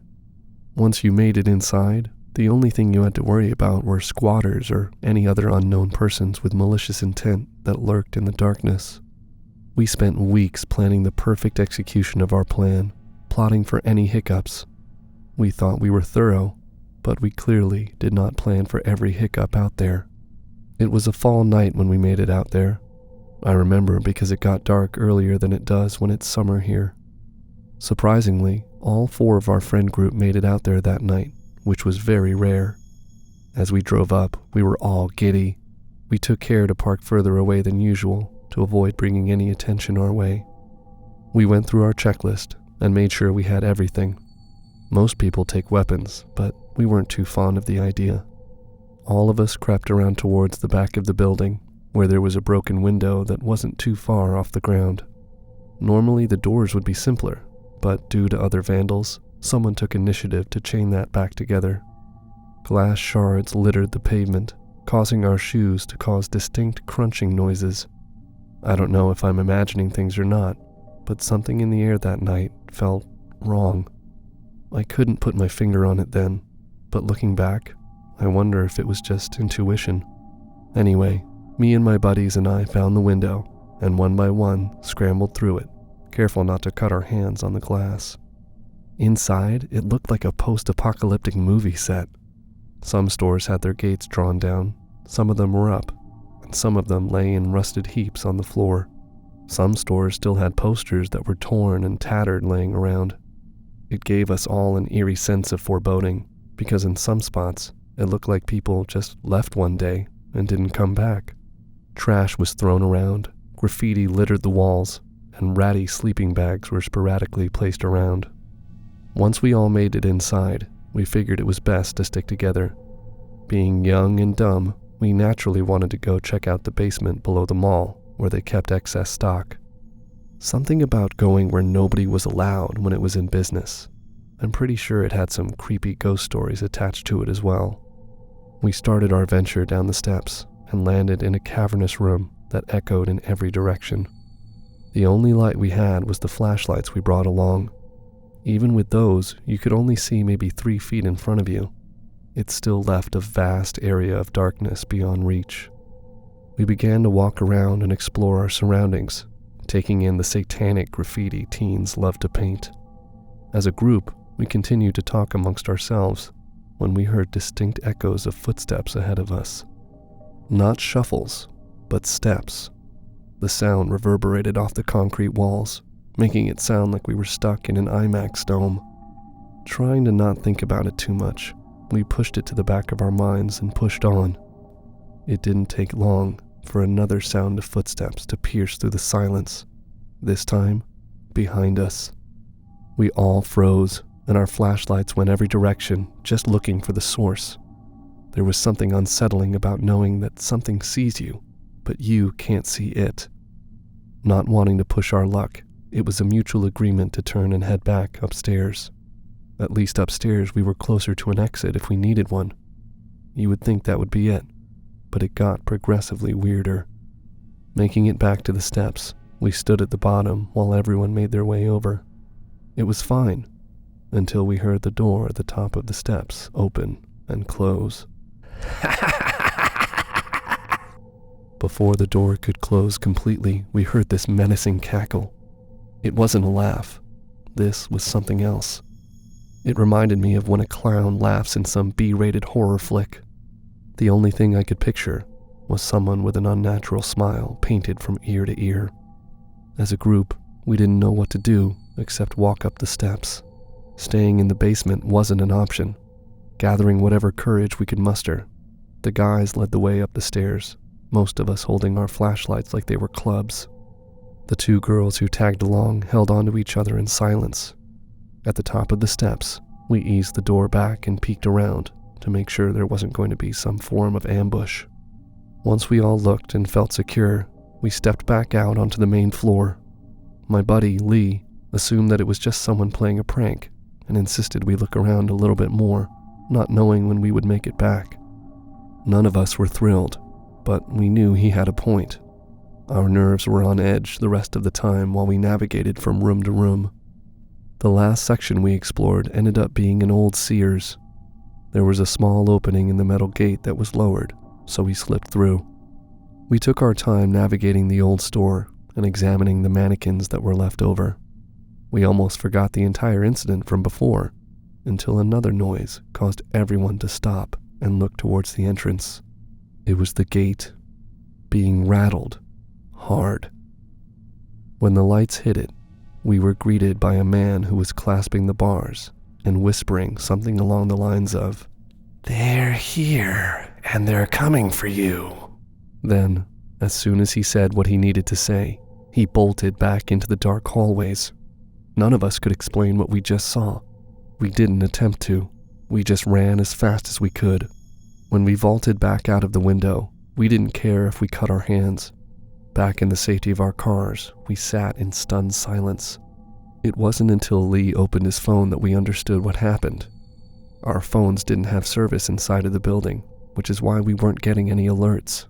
Once you made it inside, the only thing you had to worry about were squatters or any other unknown persons with malicious intent that lurked in the darkness. We spent weeks planning the perfect execution of our plan, plotting for any hiccups. We thought we were thorough, but we clearly did not plan for every hiccup out there. It was a fall night when we made it out there. I remember because it got dark earlier than it does when it's summer here. Surprisingly, all 4 of our friend group made it out there that night, which was very rare. As we drove up, we were all giddy. We took care to park further away than usual to avoid bringing any attention our way. We went through our checklist and made sure we had everything. Most people take weapons, but we weren't too fond of the idea. All of us crept around towards the back of the building, where there was a broken window that wasn't too far off the ground. Normally the doors would be simpler, but due to other vandals, someone took initiative to chain that back together. Glass shards littered the pavement, causing our shoes to cause distinct crunching noises. I don't know if I'm imagining things or not, but something in the air that night felt wrong. I couldn't put my finger on it then, but looking back, I wonder if it was just intuition. Anyway, me and my buddies and I found the window, and one by one scrambled through it, careful not to cut our hands on the glass. Inside, it looked like a post-apocalyptic movie set. Some stores had their gates drawn down, some of them were up, and some of them lay in rusted heaps on the floor. Some stores still had posters that were torn and tattered laying around. It gave us all an eerie sense of foreboding, because in some spots, it looked like people just left one day and didn't come back. Trash was thrown around, graffiti littered the walls, and ratty sleeping bags were sporadically placed around. Once we all made it inside, we figured it was best to stick together. Being young and dumb, we naturally wanted to go check out the basement below the mall, where they kept excess stock. Something about going where nobody was allowed when it was in business. I'm pretty sure it had some creepy ghost stories attached to it as well. We started our venture down the steps and landed in a cavernous room that echoed in every direction. The only light we had was the flashlights we brought along. Even with those, you could only see maybe 3 feet in front of you. It still left a vast area of darkness beyond reach. We began to walk around and explore our surroundings, taking in the satanic graffiti teens love to paint. As a group, we continued to talk amongst ourselves when we heard distinct echoes of footsteps ahead of us. Not shuffles, but steps. The sound reverberated off the concrete walls, making it sound like we were stuck in an IMAX dome. Trying to not think about it too much, we pushed it to the back of our minds and pushed on. It didn't take long for another sound of footsteps to pierce through the silence, this time behind us. We all froze, and our flashlights went every direction, just looking for the source. There was something unsettling about knowing that something sees you, but you can't see it. Not wanting to push our luck, it was a mutual agreement to turn and head back upstairs. At least upstairs we were closer to an exit if we needed one. You would think that would be it, but it got progressively weirder. Making it back to the steps, we stood at the bottom while everyone made their way over. It was fine, until we heard the door at the top of the steps open and close. Before the door could close completely, we heard this menacing cackle. It wasn't a laugh. This was something else. It reminded me of when a clown laughs in some B-rated horror flick. The only thing I could picture was someone with an unnatural smile painted from ear to ear. As a group, we didn't know what to do except walk up the steps. Staying in the basement wasn't an option. Gathering whatever courage we could muster, the guys led the way up the stairs, most of us holding our flashlights like they were clubs. The two girls who tagged along held onto each other in silence. At the top of the steps, we eased the door back and peeked around to make sure there wasn't going to be some form of ambush. Once we all looked and felt secure, we stepped back out onto the main floor. My buddy, Lee, assumed that it was just someone playing a prank and insisted we look around a little bit more, not knowing when we would make it back. None of us were thrilled, but we knew he had a point. Our nerves were on edge the rest of the time while we navigated from room to room. The last section we explored ended up being an old Sears. There was a small opening in the metal gate that was lowered, so we slipped through. We took our time navigating the old store and examining the mannequins that were left over. We almost forgot the entire incident from before, until another noise caused everyone to stop and look towards the entrance. It was the gate being rattled hard. When the lights hit it, we were greeted by a man who was clasping the bars and whispering something along the lines of, "They're here, and they're coming for you." Then, as soon as he said what he needed to say, he bolted back into the dark hallways. None of us could explain what we just saw. We didn't attempt to. We just ran as fast as we could. When we vaulted back out of the window, we didn't care if we cut our hands. Back in the safety of our cars, we sat in stunned silence. It wasn't until Lee opened his phone that we understood what happened. Our phones didn't have service inside of the building, which is why we weren't getting any alerts.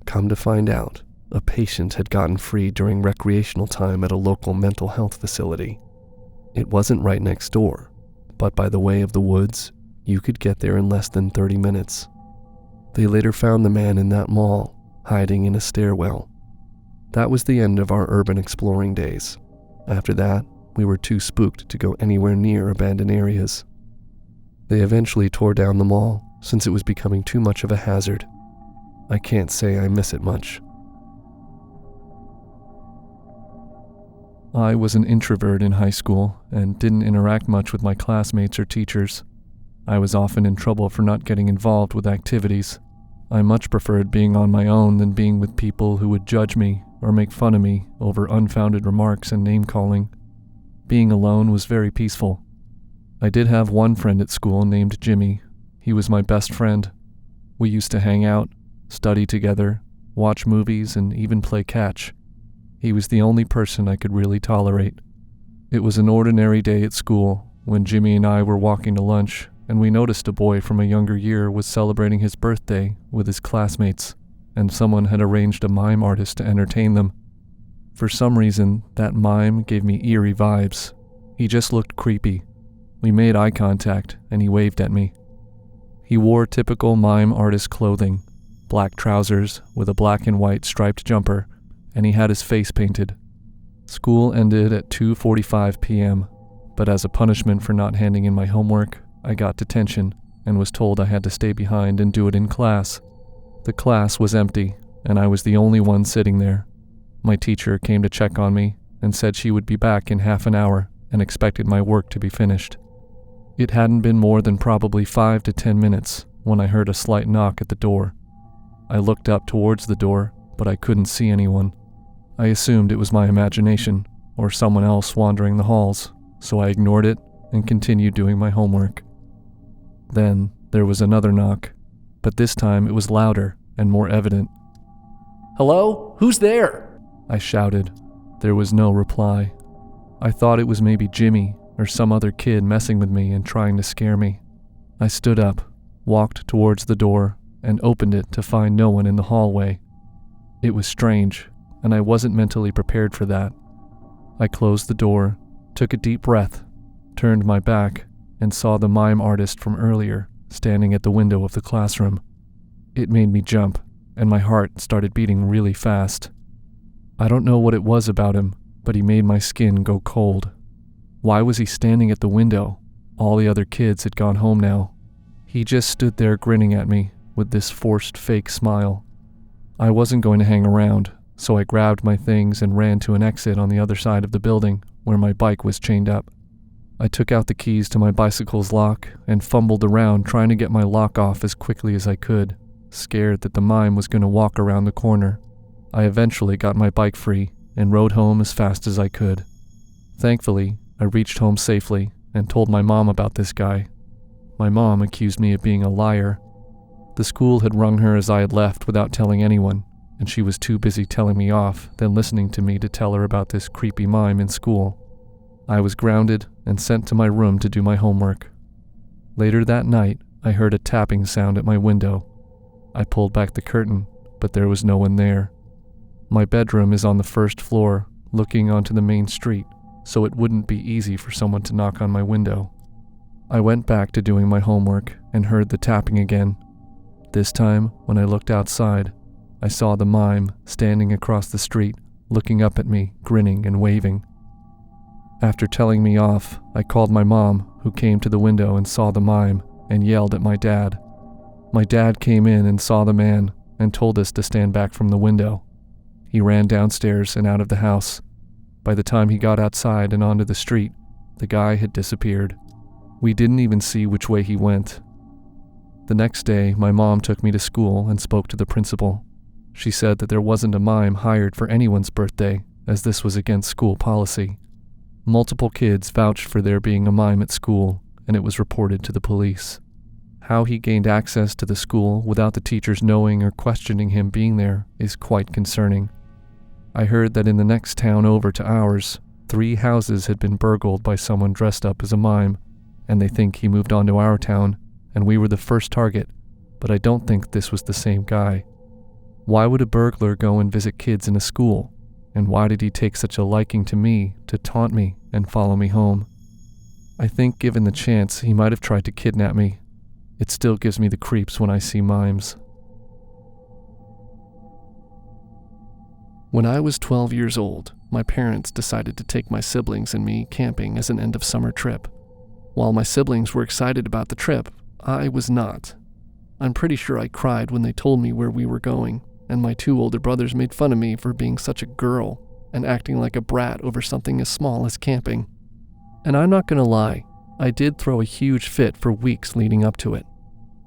Come to find out, a patient had gotten free during recreational time at a local mental health facility. It wasn't right next door, but by the way of the woods, you could get there in less than 30 minutes. They later found the man in that mall, hiding in a stairwell. That was the end of our urban exploring days. After that, we were too spooked to go anywhere near abandoned areas. They eventually tore down the mall since it was becoming too much of a hazard. I can't say I miss it much. I was an introvert in high school and didn't interact much with my classmates or teachers. I was often in trouble for not getting involved with activities. I much preferred being on my own than being with people who would judge me or make fun of me over unfounded remarks and name-calling. Being alone was very peaceful. I did have one friend at school named Jimmy. He was my best friend. We used to hang out, study together, watch movies, and even play catch. He was the only person I could really tolerate. It was an ordinary day at school when Jimmy and I were walking to lunch, and we noticed a boy from a younger year was celebrating his birthday with his classmates, and someone had arranged a mime artist to entertain them. For some reason, that mime gave me eerie vibes. He just looked creepy. We made eye contact, and he waved at me. He wore typical mime artist clothing, black trousers with a black and white striped jumper, and he had his face painted. School ended at 2:45 p.m., but as a punishment for not handing in my homework, I got detention and was told I had to stay behind and do it in class. The class was empty, and I was the only one sitting there. My teacher came to check on me and said she would be back in half an hour and expected my work to be finished. It hadn't been more than probably 5 to 10 minutes when I heard a slight knock at the door. I looked up towards the door, but I couldn't see anyone. I assumed it was my imagination or someone else wandering the halls, so I ignored it and continued doing my homework. Then there was another knock, but this time it was louder and more evident. "Hello? Who's there?" I shouted. There was no reply. I thought it was maybe Jimmy or some other kid messing with me and trying to scare me. I stood up, walked towards the door, and opened it to find no one in the hallway. It was strange, and I wasn't mentally prepared for that. I closed the door, took a deep breath, turned my back, and saw the mime artist from earlier standing at the window of the classroom. It made me jump, and my heart started beating really fast. I don't know what it was about him, but he made my skin go cold. Why was he standing at the window? All the other kids had gone home now. He just stood there grinning at me with this forced fake smile. I wasn't going to hang around, so I grabbed my things and ran to an exit on the other side of the building where my bike was chained up. I took out the keys to my bicycle's lock and fumbled around trying to get my lock off as quickly as I could, scared that the mime was going to walk around the corner. I eventually got my bike free and rode home as fast as I could. Thankfully, I reached home safely and told my mom about this guy. My mom accused me of being a liar. The school had rung her as I had left without telling anyone, and she was too busy telling me off than listening to me to tell her about this creepy mime in school. I was grounded and sent to my room to do my homework. Later that night, I heard a tapping sound at my window. I pulled back the curtain, but there was no one there. My bedroom is on the first floor, looking onto the main street, so it wouldn't be easy for someone to knock on my window. I went back to doing my homework and heard the tapping again. This time, when I looked outside, I saw the mime standing across the street, looking up at me, grinning and waving. After telling me off, I called my mom, who came to the window and saw the mime, and yelled at my dad. My dad came in and saw the man and told us to stand back from the window. He ran downstairs and out of the house. By the time he got outside and onto the street, the guy had disappeared. We didn't even see which way he went. The next day, my mom took me to school and spoke to the principal. She said that there wasn't a mime hired for anyone's birthday, as this was against school policy. Multiple kids vouched for there being a mime at school, and it was reported to the police. How he gained access to the school without the teachers knowing or questioning him being there is quite concerning. I heard that in the next town over to ours, 3 houses had been burgled by someone dressed up as a mime, and they think he moved on to our town, and we were the first target, but I don't think this was the same guy. Why would a burglar go and visit kids in a school? And why did he take such a liking to me to taunt me and follow me home? I think given the chance, he might have tried to kidnap me. It still gives me the creeps when I see mimes. When I was 12 years old, my parents decided to take my siblings and me camping as an end-of-summer trip. While my siblings were excited about the trip, I was not. I'm pretty sure I cried when they told me where we were going, and my 2 older brothers made fun of me for being such a girl and acting like a brat over something as small as camping. And I'm not gonna lie, I did throw a huge fit for weeks leading up to it.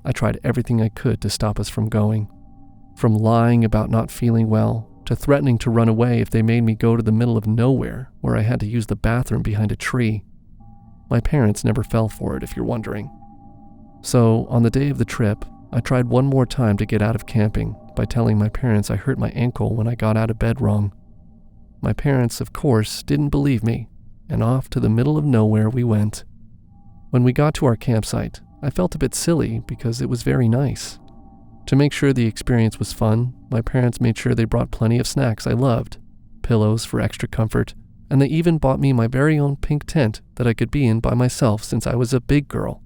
I tried everything I could to stop us from going. From lying about not feeling well, to threatening to run away if they made me go to the middle of nowhere where I had to use the bathroom behind a tree. My parents never fell for it, if you're wondering. So, on the day of the trip, I tried one more time to get out of camping by telling my parents I hurt my ankle when I got out of bed wrong. My parents, of course, didn't believe me, and off to the middle of nowhere we went. When we got to our campsite, I felt a bit silly because it was very nice. To make sure the experience was fun, my parents made sure they brought plenty of snacks I loved, pillows for extra comfort, and they even bought me my very own pink tent that I could be in by myself since I was a big girl.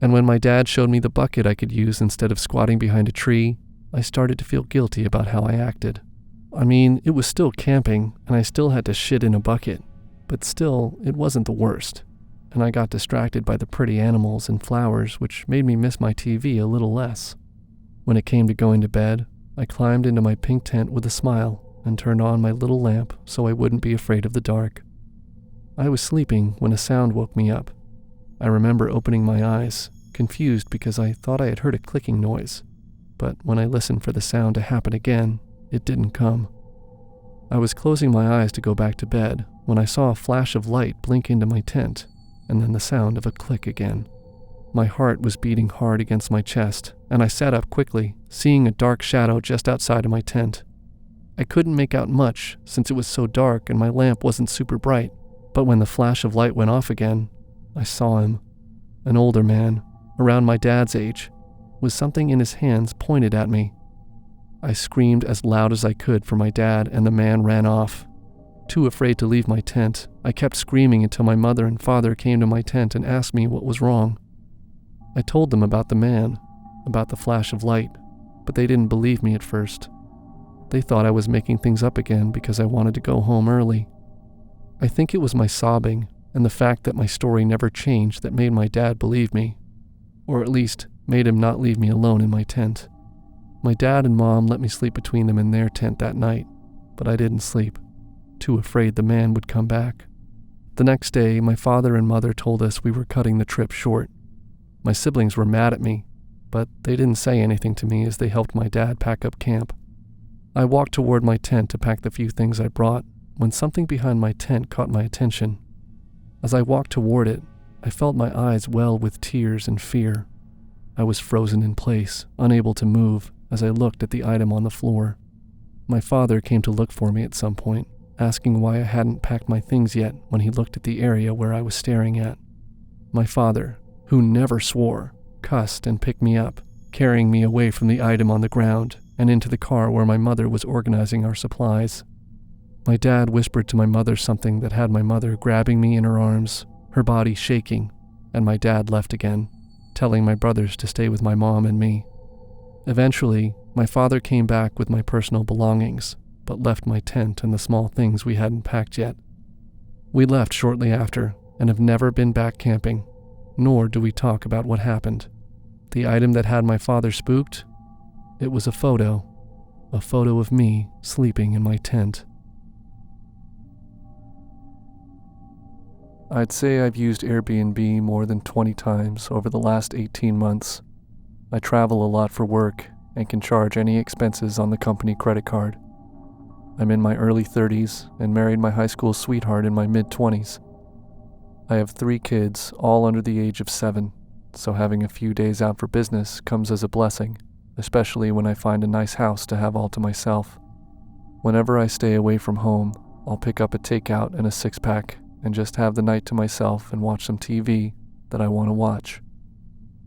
And when my dad showed me the bucket I could use instead of squatting behind a tree, I started to feel guilty about how I acted. I mean, it was still camping, and I still had to shit in a bucket, but still, it wasn't the worst. And I got distracted by the pretty animals and flowers, which made me miss my TV a little less. When it came to going to bed, I climbed into my pink tent with a smile and turned on my little lamp so I wouldn't be afraid of the dark. I was sleeping when a sound woke me up. I remember opening my eyes, confused because I thought I had heard a clicking noise, but when I listened for the sound to happen again, it didn't come. I was closing my eyes to go back to bed when I saw a flash of light blink into my tent, and then the sound of a click again. My heart was beating hard against my chest, and I sat up quickly, seeing a dark shadow just outside of my tent. I couldn't make out much since it was so dark and my lamp wasn't super bright, but when the flash of light went off again, I saw him. An older man, around my dad's age, with something in his hands pointed at me. I screamed as loud as I could for my dad, and the man ran off. Too afraid to leave my tent, I kept screaming until my mother and father came to my tent and asked me what was wrong. I told them about the man, about the flash of light, but they didn't believe me at first. They thought I was making things up again because I wanted to go home early. I think it was my sobbing and the fact that my story never changed that made my dad believe me, or at least made him not leave me alone in my tent. My dad and mom let me sleep between them in their tent that night, but I didn't sleep, too afraid the man would come back. The next day, my father and mother told us we were cutting the trip short. My siblings were mad at me, but they didn't say anything to me as they helped my dad pack up camp. I walked toward my tent to pack the few things I brought when something behind my tent caught my attention. As I walked toward it, I felt my eyes well with tears and fear. I was frozen in place, unable to move, as I looked at the item on the floor. My father came to look for me at some point, asking why I hadn't packed my things yet when he looked at the area where I was staring at. My father, who never swore, cussed and picked me up, carrying me away from the item on the ground and into the car where my mother was organizing our supplies. My dad whispered to my mother something that had my mother grabbing me in her arms, her body shaking, and my dad left again, telling my brothers to stay with my mom and me. Eventually, my father came back with my personal belongings, but left my tent and the small things we hadn't packed yet. We left shortly after and have never been back camping, nor do we talk about what happened. The item that had my father spooked? It was a photo of me sleeping in my tent. I'd say I've used Airbnb more than 20 times over the last 18 months. I travel a lot for work and can charge any expenses on the company credit card. I'm in my early 30s and married my high school sweetheart in my mid-20s. I have 3 kids, all under the age of 7, so having a few days out for business comes as a blessing, especially when I find a nice house to have all to myself. Whenever I stay away from home, I'll pick up a takeout and a 6-pack and just have the night to myself and watch some TV that I want to watch.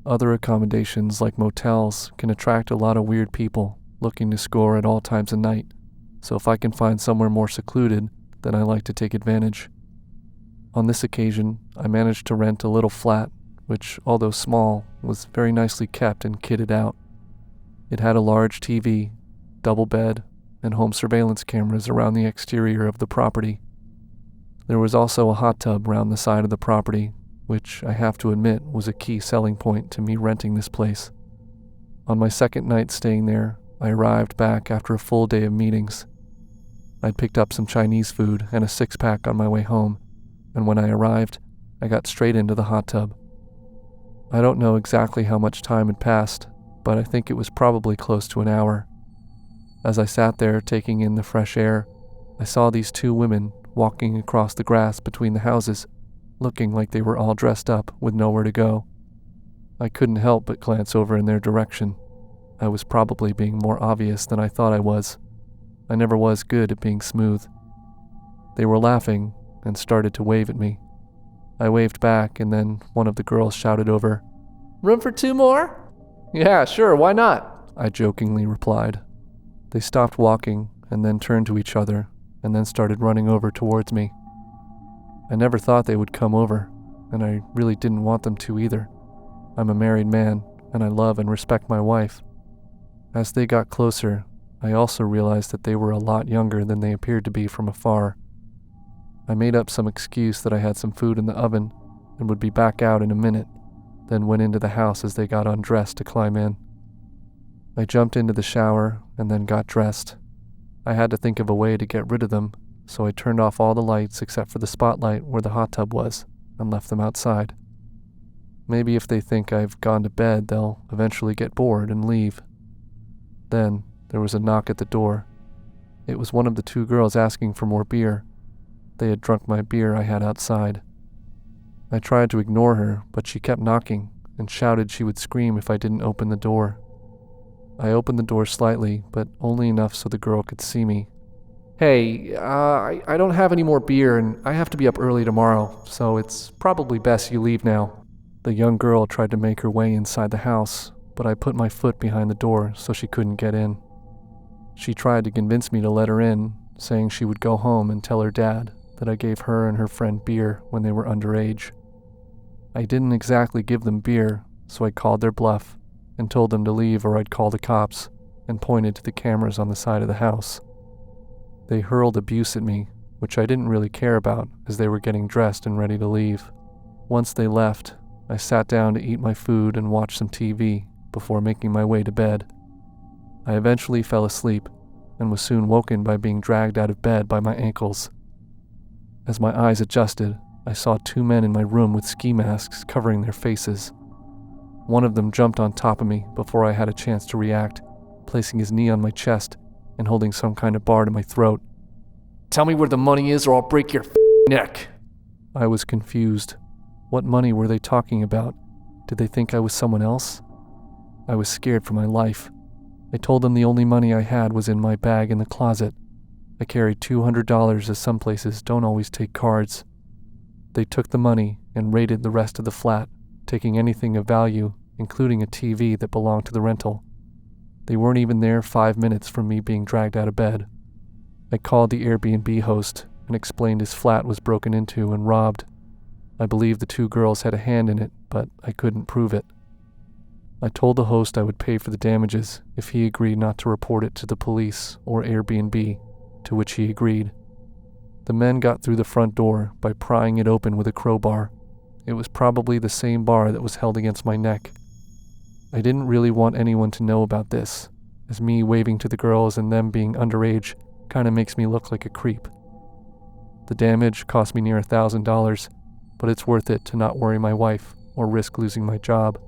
Other accommodations like motels can attract a lot of weird people looking to score at all times of night, so if I can find somewhere more secluded, then I like to take advantage. On this occasion, I managed to rent a little flat, which, although small, was very nicely kept and kitted out. It had a large TV, double bed, and home surveillance cameras around the exterior of the property. There was also a hot tub round the side of the property, which I have to admit was a key selling point to me renting this place. On my second night staying there, I arrived back after a full day of meetings. I'd picked up some Chinese food and a 6-pack on my way home, and when I arrived, I got straight into the hot tub. I don't know exactly how much time had passed, but I think it was probably close to an hour. As I sat there taking in the fresh air, I saw these 2 women walking across the grass between the houses, looking like they were all dressed up with nowhere to go. I couldn't help but glance over in their direction. I was probably being more obvious than I thought I was. I never was good at being smooth. They were laughing and started to wave at me. I waved back, and then one of the girls shouted over, "Room for 2 more?" "Yeah, sure, why not?" I jokingly replied. They stopped walking and then turned to each other and then started running over towards me. I never thought they would come over, and I really didn't want them to either. I'm a married man, and I love and respect my wife. As they got closer, I also realized that they were a lot younger than they appeared to be from afar. I made up some excuse that I had some food in the oven and would be back out in a minute, then went into the house as they got undressed to climb in. I jumped into the shower and then got dressed. I had to think of a way to get rid of them, so I turned off all the lights except for the spotlight where the hot tub was and left them outside. Maybe if they think I've gone to bed, they'll eventually get bored and leave. Then there was a knock at the door. It was one of the 2 girls asking for more beer. They had drunk my beer I had outside. I tried to ignore her, but she kept knocking and shouted she would scream if I didn't open the door. I opened the door slightly, but only enough so the girl could see me. "Hey, I don't have any more beer and I have to be up early tomorrow, so it's probably best you leave now." The young girl tried to make her way inside the house, but I put my foot behind the door so she couldn't get in. She tried to convince me to let her in, saying she would go home and tell her dad that I gave her and her friend beer when they were underage. I didn't exactly give them beer, so I called their bluff and told them to leave or I'd call the cops, and pointed to the cameras on the side of the house. They hurled abuse at me, which I didn't really care about as they were getting dressed and ready to leave. Once they left, I sat down to eat my food and watch some TV before making my way to bed. I eventually fell asleep and was soon woken by being dragged out of bed by my ankles. As my eyes adjusted, I saw 2 men in my room with ski masks covering their faces. One of them jumped on top of me before I had a chance to react, placing his knee on my chest and holding some kind of bar to my throat. Tell me where the money is or I'll break your neck. I was confused. What money were they talking about? Did they think I was someone else? I was scared for my life. I told them the only money I had was in my bag in the closet. I carried $200 as some places don't always take cards. They took the money and raided the rest of the flat, taking anything of value, including a TV that belonged to the rental. They weren't even there 5 minutes from me being dragged out of bed. I called the Airbnb host and explained his flat was broken into and robbed. I believe the 2 girls had a hand in it, but I couldn't prove it. I told the host I would pay for the damages if he agreed not to report it to the police or Airbnb, to which he agreed. The men got through the front door by prying it open with a crowbar. It was probably the same bar that was held against my neck. I didn't really want anyone to know about this, as me waving to the girls and them being underage kinda makes me look like a creep. The damage cost me near $1,000, but it's worth it to not worry my wife or risk losing my job.